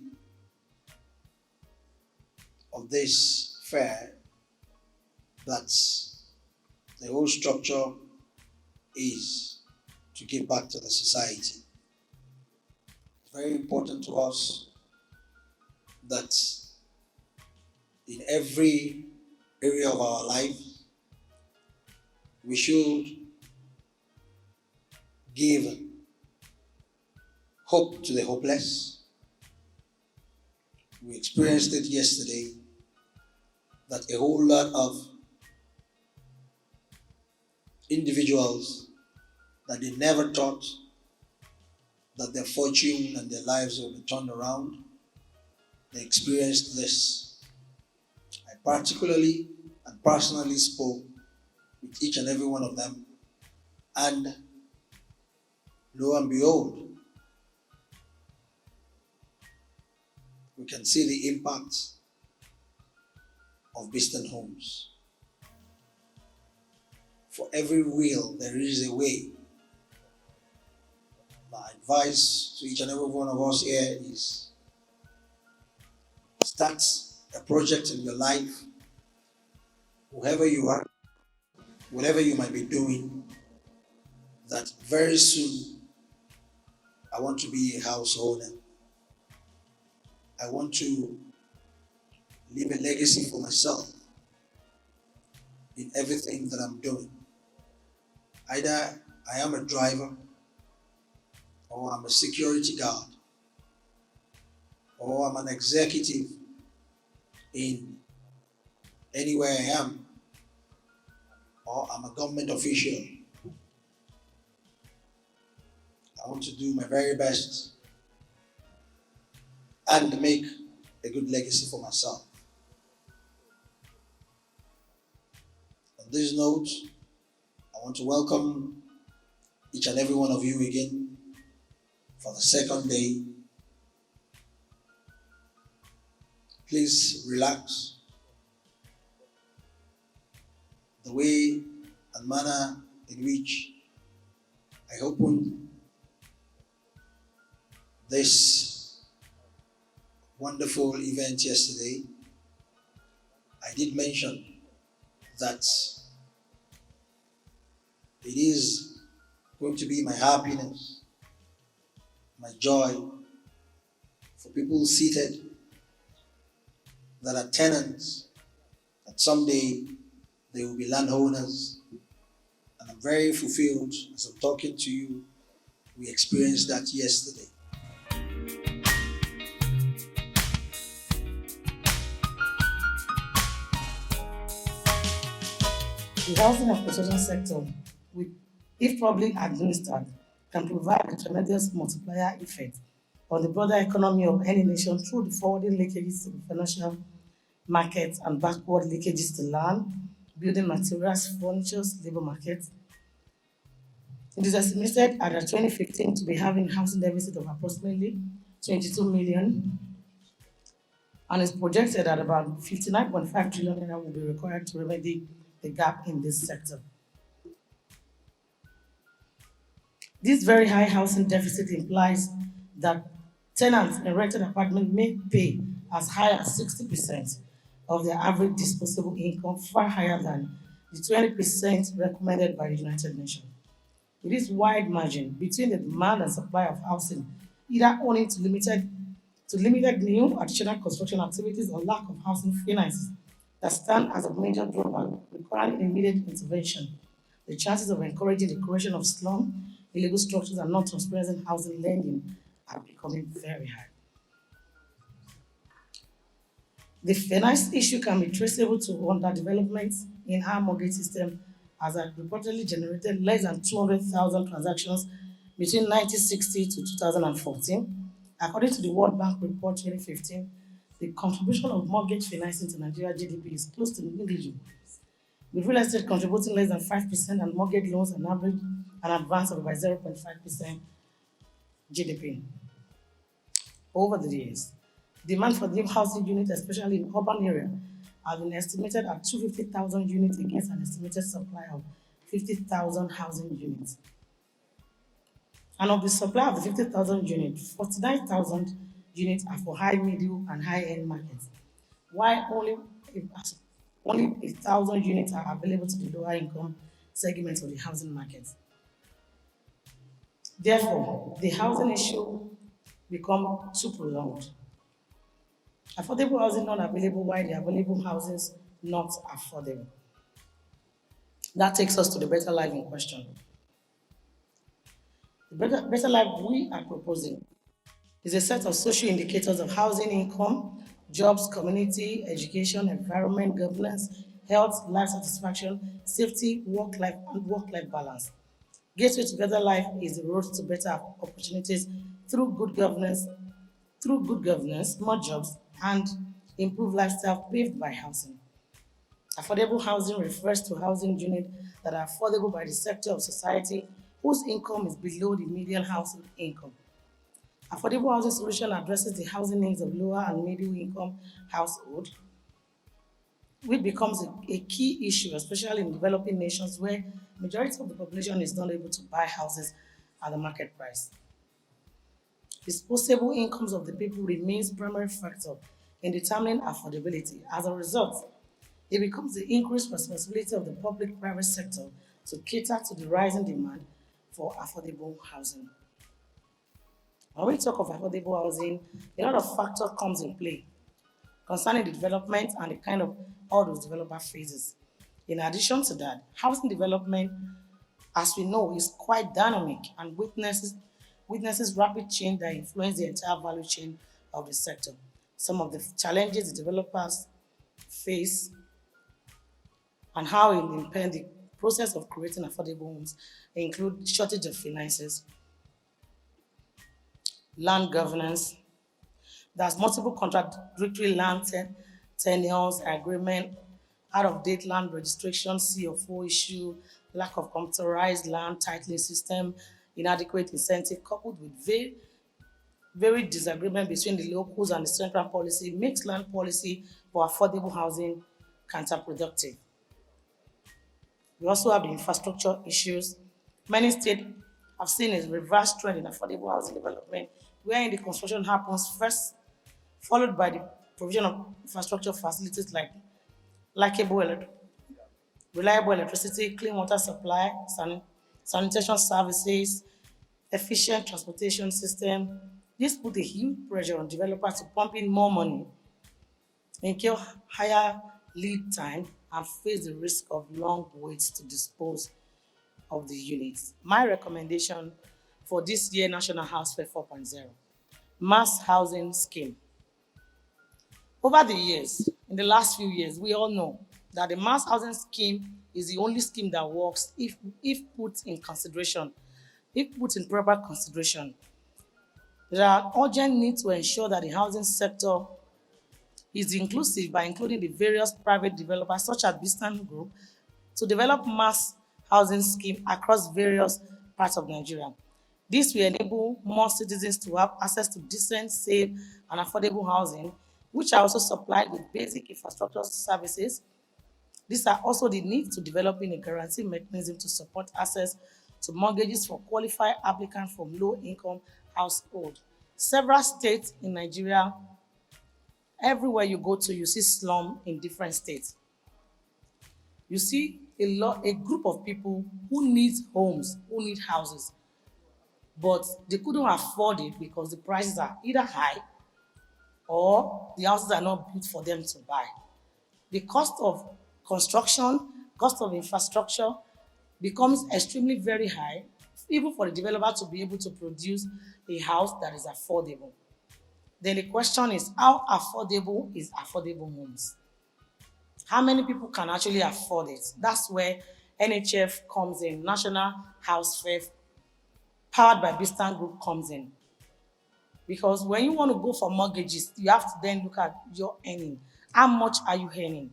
of this fair that the whole structure is to give back to the society. Very important to us that in every area of our life, we should give hope to the hopeless. We experienced it yesterday that a whole lot of individuals that they never thought that their fortune and their lives will be turned around. They experienced this. I particularly and personally spoke with each and every one of them, and lo and behold, we can see the impact of Bstan Homes. For every will, there is a way. My advice to each and every one of us here is start a project in your life, whoever you are, whatever you might be doing, that very soon I want to be a house owner. I want to leave a legacy for myself in everything that I'm doing. Either I am a driver, or I'm a security guard, or I'm an executive in anywhere I am, or I'm a government official. I want to do my very best and make a good legacy for myself. On this note, I want to welcome each and every one of you again for the second day. Please relax. The way and manner in which I opened this wonderful event yesterday, I did mention that it is going to be my happiness, my joy for people seated that are tenants, that someday they will be landowners. And I'm very fulfilled as I'm talking to you. We experienced that yesterday. The housing and construction sector, if properly administered, can provide a tremendous multiplier effect on the broader economy of any nation through the forwarding linkages to the financial markets and backward linkages to land, building materials, furniture, labor markets. It is estimated at 2015 to be having a housing deficit of approximately 22 million, and is projected that about 59.5 trillion naira will be required to remedy the gap in this sector. This very high housing deficit implies that tenants in rented apartments may pay as high as 60% of their average disposable income, far higher than the 20% recommended by the United Nations. With this wide margin between the demand and supply of housing, either owing to limited new additional construction activities or lack of housing finances that stand as a major drawback requiring immediate intervention, the chances of encouraging the creation of slum, illegal structures, and non-transparent housing lending are becoming very high. The finance issue can be traceable to underdevelopment in our mortgage system, as I reportedly generated less than 200,000 transactions between 1960 to 2014. According to the World Bank report 2015, the contribution of mortgage financing to Nigeria GDP is close to negligible, with real estate contributing less than 5% and mortgage loans an average an advance of about 0.5% GDP. Over the years, demand for new housing units, especially in urban areas, has been estimated at 250,000 units against an estimated supply of 50,000 housing units. And of the supply of the 50,000 units, 49,000 units are for high, middle, and high-end markets, while only 1,000 units are available to the lower income segments of the housing market. Therefore, the housing issue becomes too prolonged. Affordable housing not available, while the available houses not affordable. That takes us to the better life in question. The better life we are proposing is a set of social indicators of housing income, jobs, community, education, environment, governance, health, life satisfaction, safety, work-life balance. Gateway Together Life is the road to better opportunities through good governance, more jobs, and improved lifestyle paved by housing. Affordable housing refers to housing units that are affordable by the sector of society whose income is below the median household income. Affordable housing solution addresses the housing needs of lower and middle income households, which becomes a key issue, especially in developing nations where majority of the population is not able to buy houses at the market price. Disposable incomes of the people remains primary factor in determining affordability. As a result, it becomes the increased responsibility of the public-private sector to cater to the rising demand for affordable housing. When we talk of affordable housing, a lot of factors comes in play concerning the development and the kind of all those developer phases. In addition to that, housing development, as we know, is quite dynamic and witnesses rapid change that influence the entire value chain of the sector. Some of the challenges the developers face and how it will impair the process of creating affordable homes include shortage of finances, land governance, there's multiple contradictory land tenures, agreement, out-of-date land registration, CFO issue, lack of computerized land titling system, inadequate incentive coupled with very disagreement between the locals and the central policy makes land policy for affordable housing counterproductive. We also have the infrastructure issues. Many states have seen a reverse trend in affordable housing development, wherein the construction happens first, followed by the provision of infrastructure facilities like reliable electricity, clean water supply, sanitation services, efficient transportation system. This put a huge pressure on developers to pump in more money, incur higher lead time, and face the risk of long waits to dispose of the units. My recommendation for this year National House Fair 4.0, mass housing scheme. Over the years, in the last few years, we all know that the mass housing scheme is the only scheme that works if put in consideration, if put in proper consideration. There are urgent need to ensure that the housing sector is inclusive by including the various private developers such as Bstan Group to develop mass housing scheme across various parts of Nigeria. This will enable more citizens to have access to decent, safe, and affordable housing, which are also supplied with basic infrastructure services. These are also the need to developing a guarantee mechanism to support access to mortgages for qualified applicants from low-income households. Several states in Nigeria, everywhere you go to, you see slum in different states. You see a group of people who need homes, who need houses, but they couldn't afford it because the prices are either high or the houses are not built for them to buy. The cost of construction, cost of infrastructure becomes extremely very high, even for the developer to be able to produce a house that is affordable. Then the question is, how affordable is affordable homes? How many people can actually afford it? That's where NHF comes in, National House Fair, powered by Bstan Group comes in. Because when you want to go for mortgages, you have to then look at your earning. How much are you earning?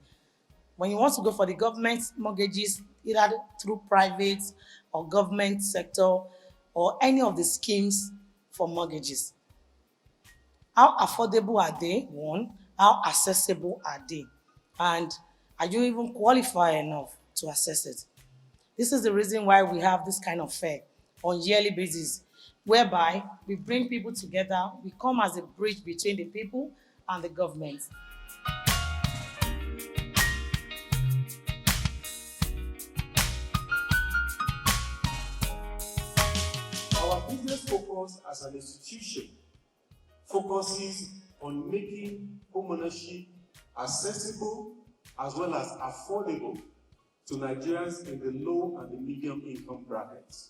When you want to go for the government mortgages, either through private or government sector or any of the schemes for mortgages, how affordable are they? One, how accessible are they? And are you even qualified enough to access it? This is the reason why we have this kind of fair on yearly basis, whereby we bring people together, we come as a bridge between the people and the government. Our business focus as an institution focuses on making homeownership accessible as well as affordable to Nigerians in the low and the medium income brackets.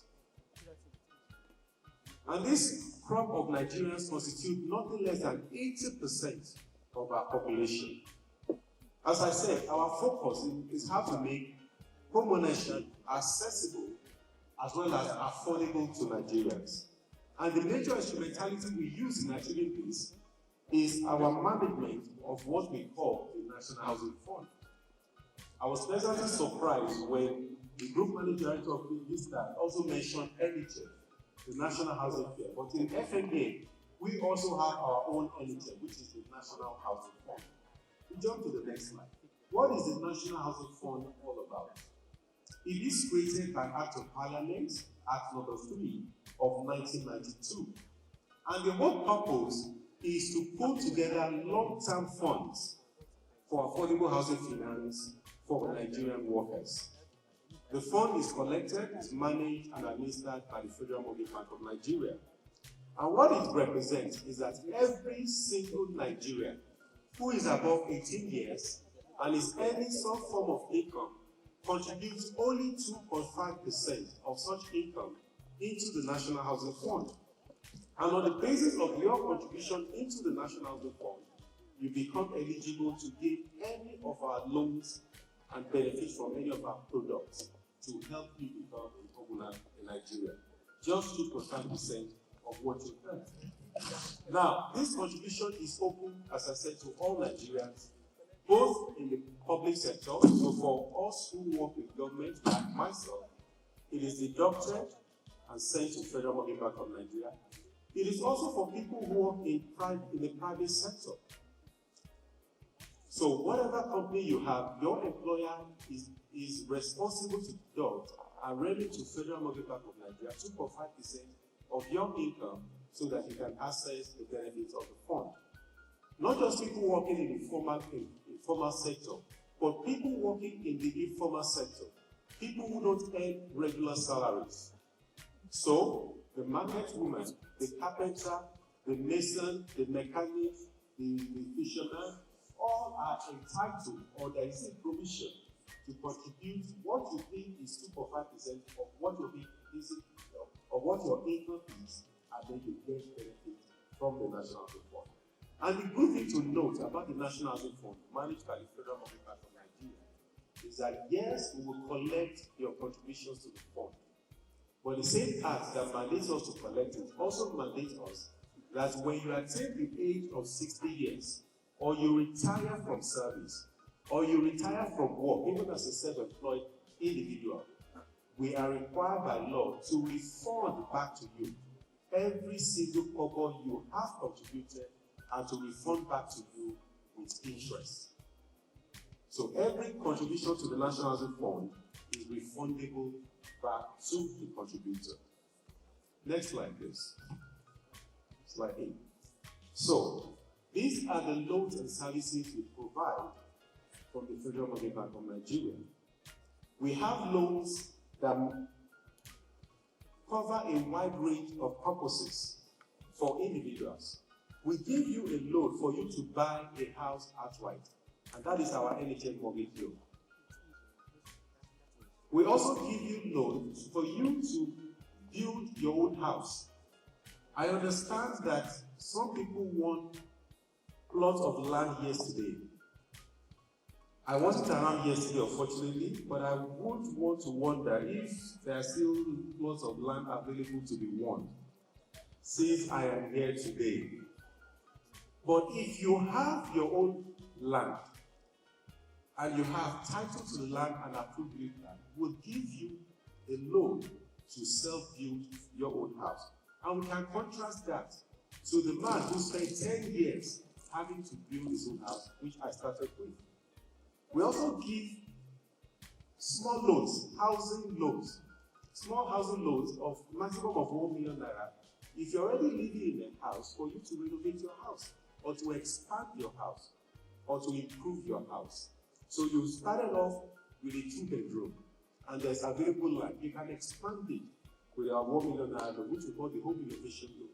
And this crop of Nigerians constitute nothing less than 80% of our population. As I said, our focus is how to make homeownership accessible as well as affordable to Nigerians. And the major instrumentality we use in achieving this is our management of what we call the National Housing Fund. I was pleasantly surprised when the group manager of Bstan also mentioned NHF, the National Housing Fair. But in FMA, we also have our own NHF, which is the National Housing Fund. We jump to the next slide. What is the National Housing Fund all about? It is created by Act of Parliament, Act number 3 of 1992. And the whole purpose is to put together long-term funds for affordable housing finance for Nigerian workers. The fund is collected, is managed, and administered by the Federal Mortgage Bank of Nigeria. And what it represents is that every single Nigerian who is above 18 years and is earning some form of income contributes only 2.5% of such income into the National Housing Fund. And on the basis of your contribution into the National Housing Fund, you become eligible to give any of our loans and benefit from any of our products to help you become a homeowner in Nigeria. Just 2.5% of what you earn. Now, this contribution is open, as I said, to all Nigerians, both in the public sector, so for us who work with government, like myself, it is deducted and sent to Federal Mortgage Bank of Nigeria. It is also for people who work in the private sector. So whatever company you have, your employer is responsible to deduct and remit to Federal Mortgage Bank of Nigeria 2.5% of your income so that you can access the benefits of the fund. Not just people working in the formal sector, but people working in the informal sector, people who don't earn regular salaries. So the market woman, the carpenter, the mason, the mechanic, the fisherman, all are entitled, or there is a provision to contribute what you think is 2.5% of what your basic or what your income is, and then you get benefit from the National Housing Fund. And the good thing to note about the National Housing Fund, managed by the Federal Mortgage Bank of Nigeria, is that yes, we will collect your contributions to the fund, but the same act that mandates us to collect it also mandates us that when you attain the age of 60 years, or you retire from service, or you retire from work, even as a self-employed individual, we are required by law to refund back to you every single kobo you have contributed and to refund back to you with interest. So every contribution to the National Housing Fund is refundable back to the contributor. Next slide, please. Slide 8. So these are the loans and services we provide from the Federal Mortgage Bank of Nigeria. We have loans that cover a wide range of purposes for individuals. We give you a loan for you to buy a house outright, and that is our NHF mortgage loan. We also give you loans for you to build your own house. I understand that some people want plots of land yesterday. I wasn't around yesterday, unfortunately, but I would want to wonder if there are still plots of land available to be won, since I am here today. But if you have your own land, and you have title to the land and approved land, we'll give you a loan to self-build your own house. And we can contrast that to the man who spent 10 years having to build his own house, which I started with. We also give small loans, housing loans, small housing loans of maximum of 1 million naira. If you're already living in a house, for you to renovate your house, or to expand your house, or to improve your house. So you started off with a 2-bedroom, and there's available land. You can expand it with our 1 million naira, which we call the home innovation loan,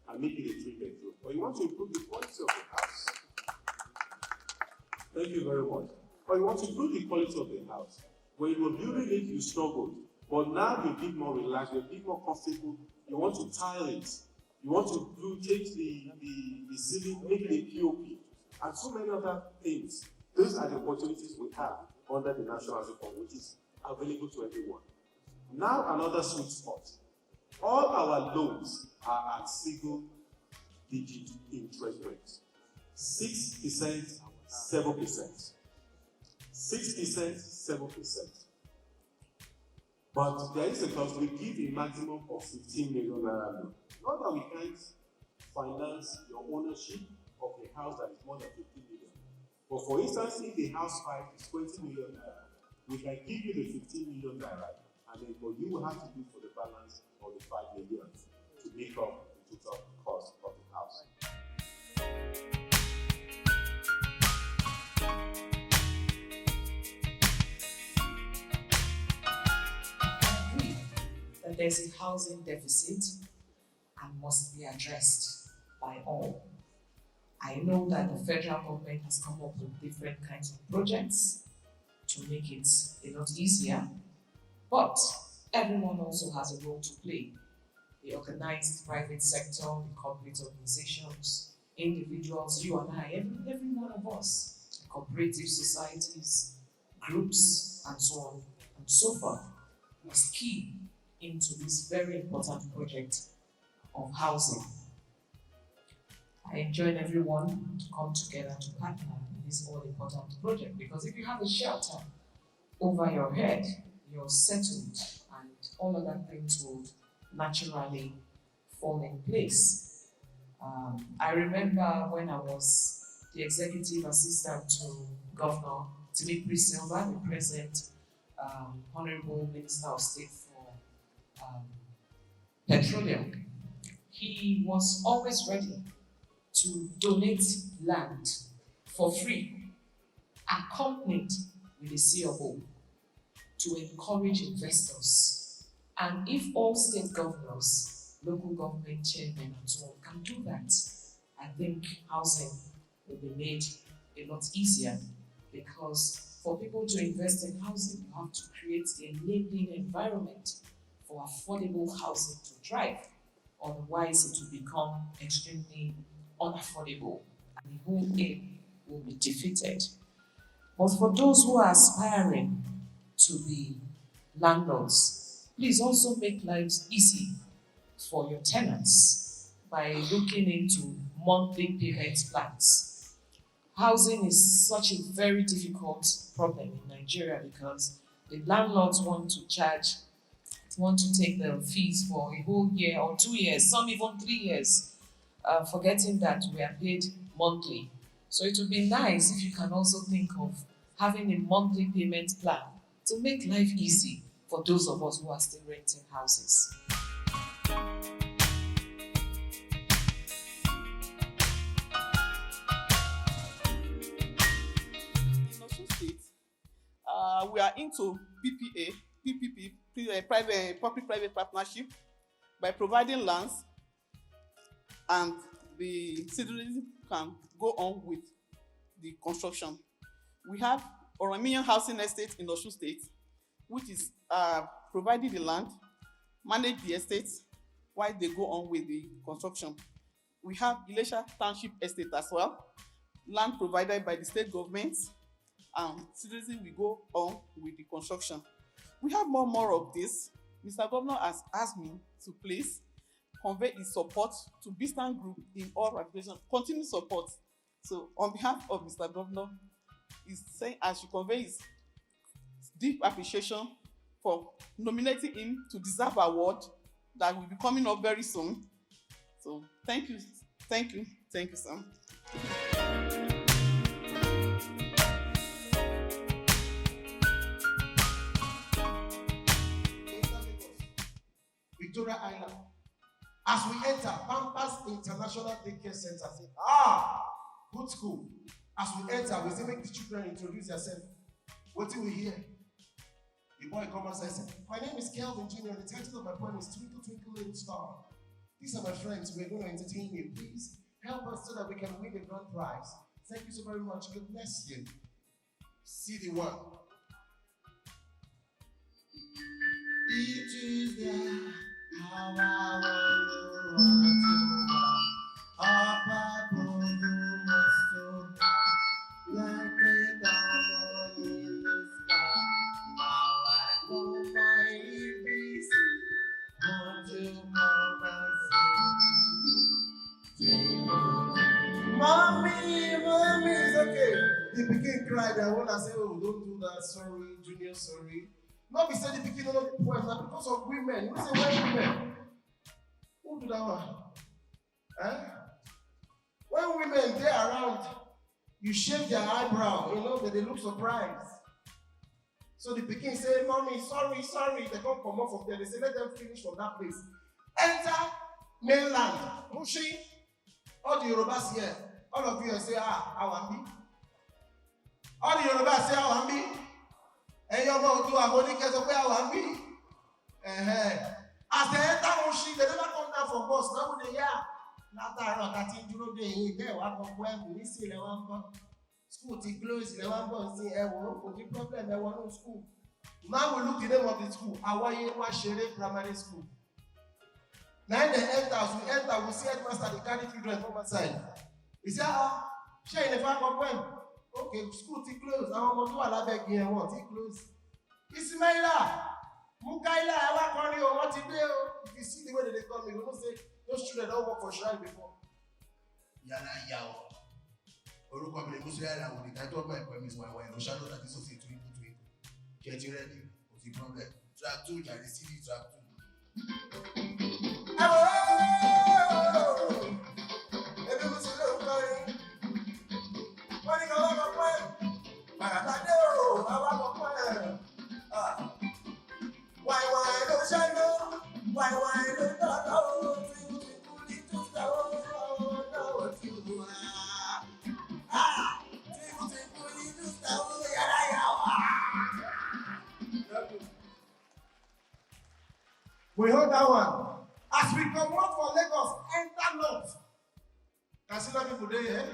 and make it a 3-bedroom. Or you want to improve the quality of the house. Thank you very much. Or you want to improve the quality of the house. When you were building it, you struggled. But now you're a bit more relaxed, you're a bit more comfortable. You want to tile it. You want to change the ceiling, make it a POP, and so many other things. Those are the opportunities we have under the National Housing Fund, which is available to everyone. Now another sweet spot. All our loans are at single-digit interest rates. 6%, 7%. 6%, 7%. But there is a clause, we give a maximum of 15 million naira loan. Not that we can't finance your ownership of a house that is more than 15 million. But for instance, if the house price is 20 million naira, we can give you the 15 million naira, and then what you will have to do for the balance of the 5 million to make up the total cost of the house. That there's a housing deficit and must be addressed by all. I know that the federal government has come up with different kinds of projects to make it a lot easier, but everyone also has a role to play. The organized private sector, the corporate organizations, individuals, you and I, every one of us, cooperative societies, groups, and so on and so forth, was key into this very important project of housing. I join everyone to come together to partner in this all-important project, because if you have a shelter over your head, you're settled, and all other things will naturally fall in place. I remember when I was the executive assistant to Governor Timothy Silva, the present Honorable Minister of State for Petroleum. He was always ready to donate land for free, accompanied with a CFO, to encourage investors. And if all state governors, local government chairmen, and so on can do that, I think housing will be made a lot easier, because for people to invest in housing, you have to create the enabling environment for affordable housing to thrive. Otherwise, it will become extremely unaffordable, and the whole aim will be defeated. But for those who are aspiring to be landlords, please also make lives easy for your tenants by looking into monthly payment plans. Housing is such a very difficult problem in Nigeria, because the landlords want to take the fees for a whole year or 2 years, some even 3 years, forgetting that we are paid monthly. So it would be nice if you can also think of having a monthly payment plan to make life easy for those of us who are still renting houses. In Osun State, we are into PPP, public-private partnership, by providing lands, and the citizens can go on with the construction. We have Orominion Housing Estate in Osun State, which is providing the land, manage the estates while they go on with the construction. We have Ilesha Township Estate as well, land provided by the state government, and citizens will go on with the construction. We have more of this. Mr. Governor has asked me to please convey his support to Bstan Group in all ramifications, continued support. So on behalf of Mr. Governor, he's saying I should convey his deep appreciation for nominating him to deserve award that will be coming up very soon. So thank you, sir. Victoria Island. As we enter Pampas International Daycare Center, say, good school. As we enter, we say, make the children introduce themselves. What do we hear? The boy comes and says, my name is Kelvin Jr. The title of my poem is Twinkle, Twinkle, Little Star. These are my friends. We're going to entertain you. Please help us so that we can win the grand prize. Thank you so very much. God bless you. See the one. It is there. How I want to like The pikin cried, and when I say, oh, don't do that, sorry, Junior, sorry. Not be saying the pikin don't know the poem, now because of women. You say, why women? Who do that one? Eh? When women, they around, you shave their eyebrow, they look surprised. So the pikin say, mommy, sorry, sorry. They come off from there. They say, let them finish from that place. Enter mainland. Mushi, all the Yorubas here, all of you say, Awambi. All the Yorubas say, Awambi. And you're going to Amonika, say, Awambi. As they enter Mushi, they never come down from bus. Now they hear. School to close, they want to see the problem, they want no school. Now we look the name of the school, Hawaii Washere Primary School. Now they enter, we see headmaster, they carry children from outside. He said, share in the fact of when? Okay, school to close, I want to allow back here, what? It close. Ismaila, Mukaila, I want to call you, what you do? If you see the way they call me, you don't say, those children don't work for shrine before. Yana Yao. Orúkọ mi lè mú sí ẹ̀rọ àwọn ìdájọ́ ọgbà ẹ̀kọ́ mi ìwà ìwà ìrọ̀ṣà lọ́dà tí sọ́sì tó ikú tó ikú. Ṣé ti rẹ́dí? Kò sí problem. Track 2 jàre CD track 2. Ebi mo sì lè kọ́ ẹ. Wọ́n ní ká wá kọ́ pẹ́. Bàràtàdé o, àwa kọ́ pẹ́. Wàìwàì ló ṣẹ́nu, wàìwàì ló dọ́dọ̀ o, tí kú ní túta o, náà tí kú wá. We heard that one. As we come out for Lagos, enter north. Kasila people there,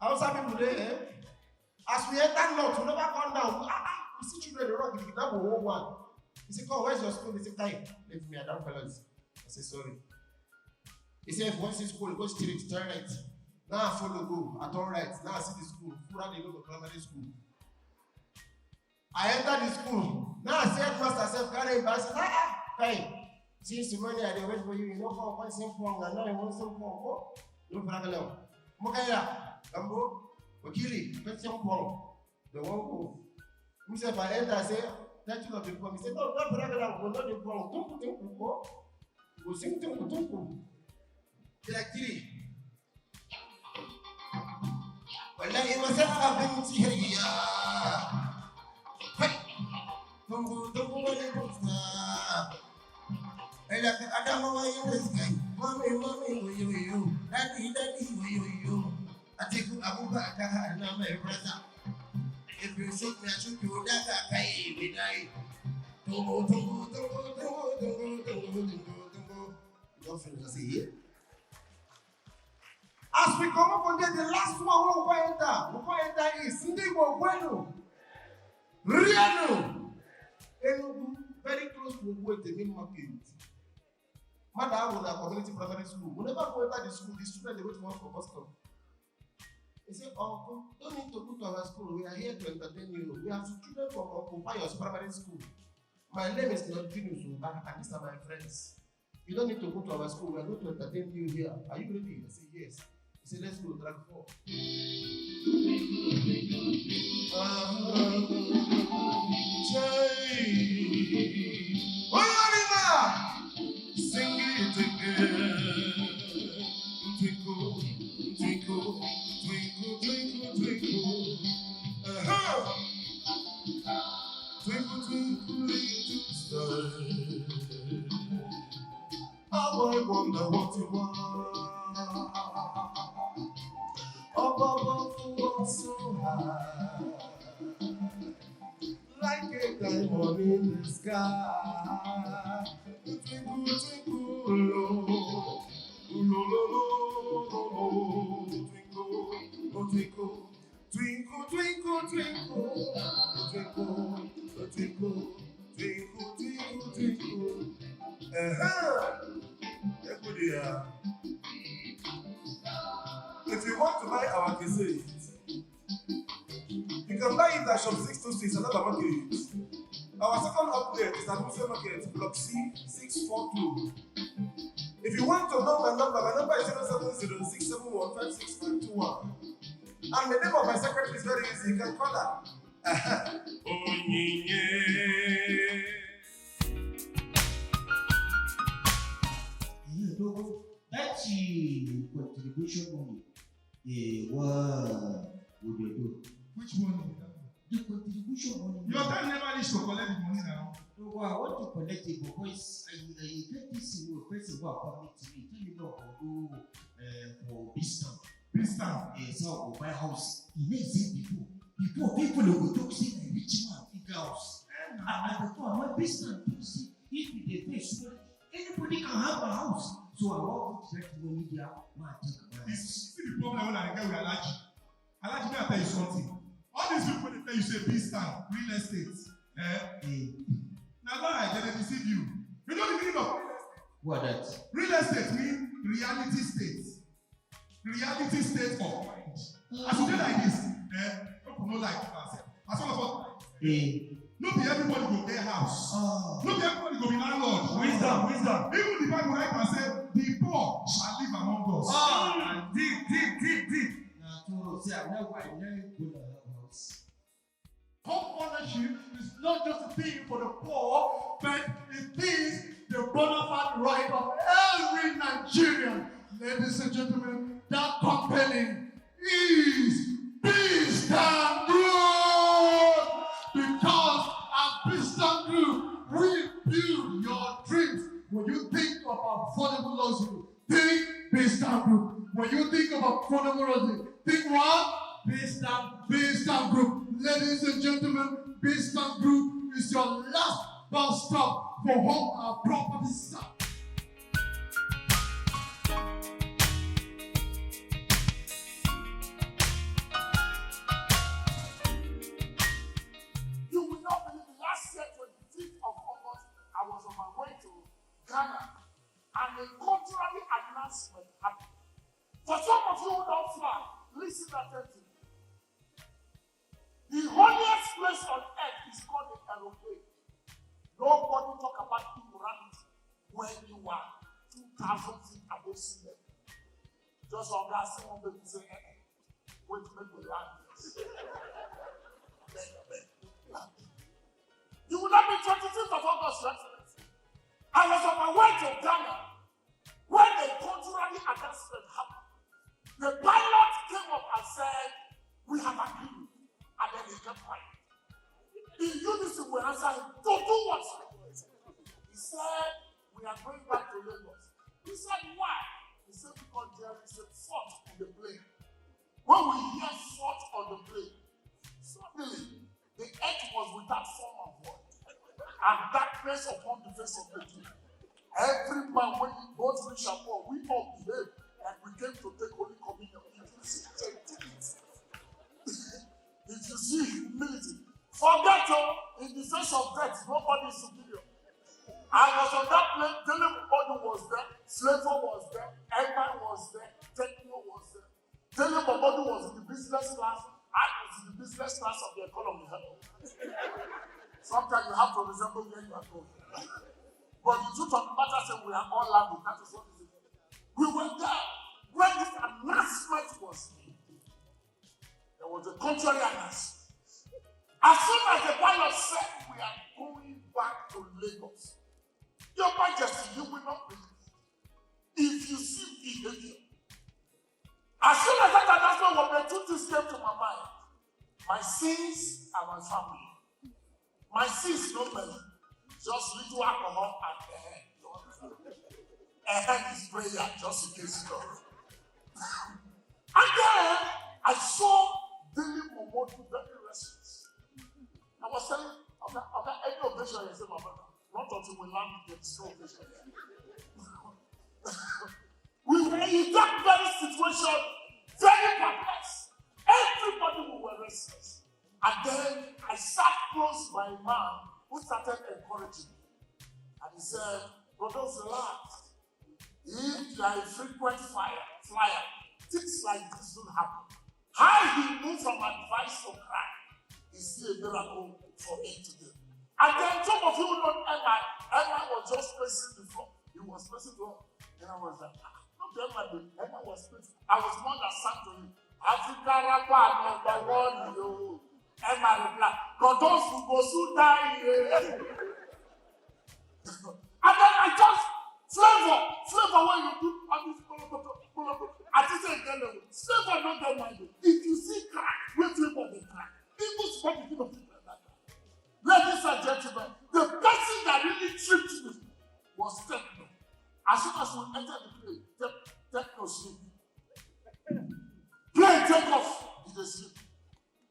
Hausa people there. As we enter north, we never come down. We see children around the that will hold one. He said, "Come, where's your school?" He said, "Time, leave me, I don't fellas." I said, "Sorry." He said, "If once in school, go straight, turn right." Now I follow go, I turn right. Now I see the school. Full they go to primary school. I enter the school. Now I see headmaster self carrying back. I said, hey, since the money I wait for you, you know how one simple and now I want some more. No problem. Mokaya, Gambo, Wakili, put some more. The one who. Himself I enter, I say, that you have been promised. He said, no, not problem, we'll not be wrong. Don't think for we'll sing to Mutumpu. Like three. Well, I was having to hear you. Tumbu, what it was. I love the Adam away in the sky. Mommy, where you? Daddy, where you? I take you Abubakar and I'm my brother. If you shoot me, I shoot you. That's a guy we die. Tumbu. You don't feel to see it? As we come up on there, the last one who enter is Ndigo Bueno. Riano. Enugu, very close to where the main market. Mother was a community primary school. Whenever we enter the school, the students they wait for us for bus stop. They say, "Uncle, don't need to go to our school. We are here to entertain you. We have children from Uncle Pius Primary School. My name is not Junius, and these are my friends. You don't need to go to our school. We are going to entertain you here. Are you ready?" I say, "Yes." He said, "Let's go, track 4. Sing it again. Twinkle, twinkle, twinkle, twinkle, twinkle. Twinkle, twinkle, little star. I wonder what you want. Up above so high, like a diamond in the sky. Twinkle, twinkle, low, twinkle, twinkle, twinkle, twinkle, twinkle, twinkle, twinkle, twinkle, twinkle. If you want to buy our cassette, you can buy it at shop 626 another market. Our second update is at Museum Market, Block C 642. If you want to know my number is 070-671-56521. And the name of my secretary is very easy. You can call her. That's contribution money. What would you do? Which one? The contribution money. Your dad never needs to collect the money now. No, I want to collect it because I get this person who are coming to me. Tell me no, I'll go for Bstan. Bstan. So I'll buy house. He needs it before people will talk say a rich man big house. And before I want Bstan to see if they pay so anybody can have a house. So I want to get money there. You see the problem when I get with Alaji. Alaji, may I tell you something? All these people they tell you say Bstan, real estate. Now lie, they deceive you. You know the meaning of real estate? What that? Real estate means reality state. Reality state of mind. As you do like this, people don't like it. As all of us not be everybody go get house. Not be everybody go be landlord. Wisdom. Even the Bible write and say, the poor shall live among us. Deep. Now, to say I'm not going to have a house. Home ownership is not just a thing for the poor, but it is the bona fide right of every Nigerian. Ladies and gentlemen, that company is Bstan Group. Because at Bstan Group, we build your dreams. When you think of affordable luxury, think Bstan Group. When you think of affordable luxury, think what? Bstan Group. Ladies and gentlemen, Bstan Group is your last bus stop for home and property stuff. You will not believe last year, 25th of August, I was on my way to Ghana and a contrary announcement happened. For some of you who don't fly, listen attentively. The holiest place on earth is called the aeroplane. Nobody talk about immorality when you are 2,000 feet above sea level. Just on that, someone will say, wait to make me land. You will not be 25th of August, Your Excellency. I was on my way to Ghana when a contrary announcement happened. The pilot came up and said, we have agreed. And then he kept quiet. In unison, we answered him, to do what? He said, we are going back to Lagos. He said, why? He said, because there is a fault on the plane. When we hear fault on the plane, suddenly the earth was without form and void, and darkness upon the face of the deep. Every man, when he both rich and poor, we all behaved, and we came to take Holy Communion. If you see humility, forget in the face of death, nobody is superior. I was on that plane, Telebody was there, Flavor was there, Emma was there, Techno was there. Telebody was in the business class, I was in the business class of the economy. Sometimes you have to resemble where you are going. But the truth of the matter is we are all landing. That is what it is. We were there when this announcement was made. There was a contrary announcement. As soon as the pilot said we are going back to Lagos, Your Majesty, you will not believe if you see behavior. As soon as that announcement was made, two things came to my mind. My sins and my family. My sins, no many. Just little alcohol and a hand. A hand is prayer, just in case you don't. And then I saw Daily Momodu very restless. I was telling, okay, any occasion you say, my brother, not until we land the slow occasion. We were in that very situation, very perplexed. Everybody we were restless. And then I sat close by a man who started encouraging me. And he said, brothers, relax. If you are a frequent flyer, things like this don't happen. How he moved from advice to cry is still a miracle for me today. And then some of you know Emma was just pacing the floor. He was pacing the floor. And I was like, not Emma was pacing. I was the one that sang to him. Africa rapper number one, yo. And my reply, because those who go soon die. And then I just flavor when you do all this I just say again, flavor not get mind. If you see crack, wait flavor the crack. People support the people like that. Ladies and gentlemen, the person that really tripped me was Techno. As soon as we entered the plane, Techno sleep. Plane take off, he dey sleep.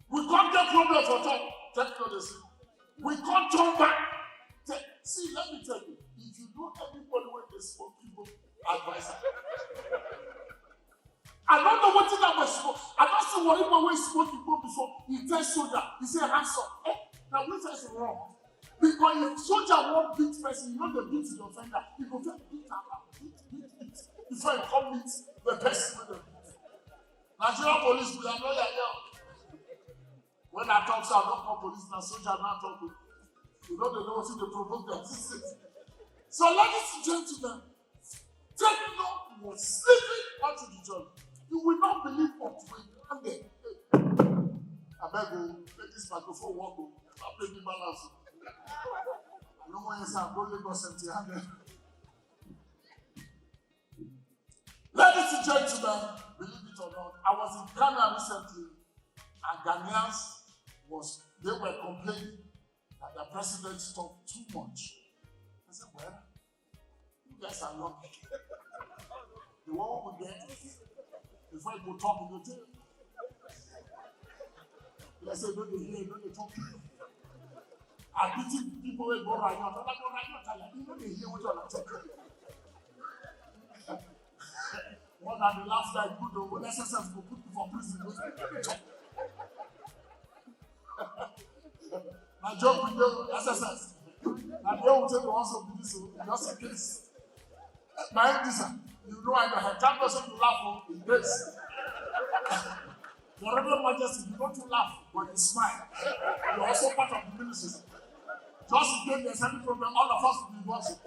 We can't get problem for top, Techno dey sleep. We can't turn back. See, let me tell you, if you know everybody when they smoke, people advise her. I don't know what that was smoke. I don't see what people when smoke people before. He tells soldier, he say hands up. Now which is wrong? Because if soldier won't beat person, you know the beat the offender. He go get beat before he come meet the person with the beat. Nigerian police, we are not here. When I talk, so I don't call police, now soldier not talking. You know they know what to provoke them. So ladies and gentlemen, Techno was sleeping onto the job. You will not believe what we done there. I beg you, make this microphone work. I'll play the balance. I don't want you to say I'm going to go 70. Ladies and gentlemen, believe it or not, I was in Ghana recently, and Ghanaians they were complaining that the president talked too much. I said, well, you guys are lucky. The one who get before you go talk, you go tell. They say, no, they hear, no, they talk. I pity people who go right now. You know, they hear what you're talking. One that the last guy put over, SSS go put for prison. My job with the SSS. And they will tell you also do this, just in case. My MD, you know, I can't person to laugh in this. Your Reverend Majesty, you don't laugh, but you smile. You're also part of the ministry. Just in case there's any problem, all of us will be watching.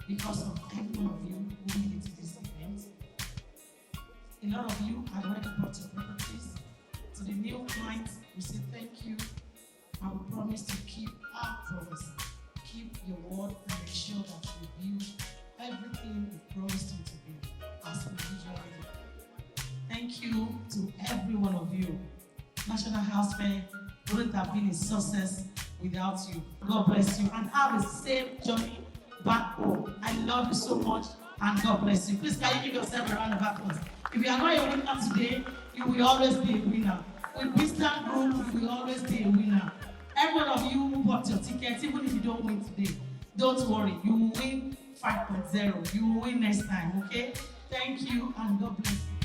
Because of every one of you who made it to this event. A lot of you have already brought your properties. To the new clients, we say thank you, and we promise to keep our promise. Keep your word and ensure that you build everything we promised you to build as we usually do. Thank you to every one of you. National House Fair wouldn't have been a success without you. God bless you and have a safe journey back home. I love you so much and God bless you. Please can you give yourself a round of applause? If you are not a winner today, you will always be a winner. With Bstan Group, you will always be a winner. Every one of you who bought your tickets, even if you don't win today, don't worry, you will win 5.0. You will win next time, okay? Thank you and God bless you.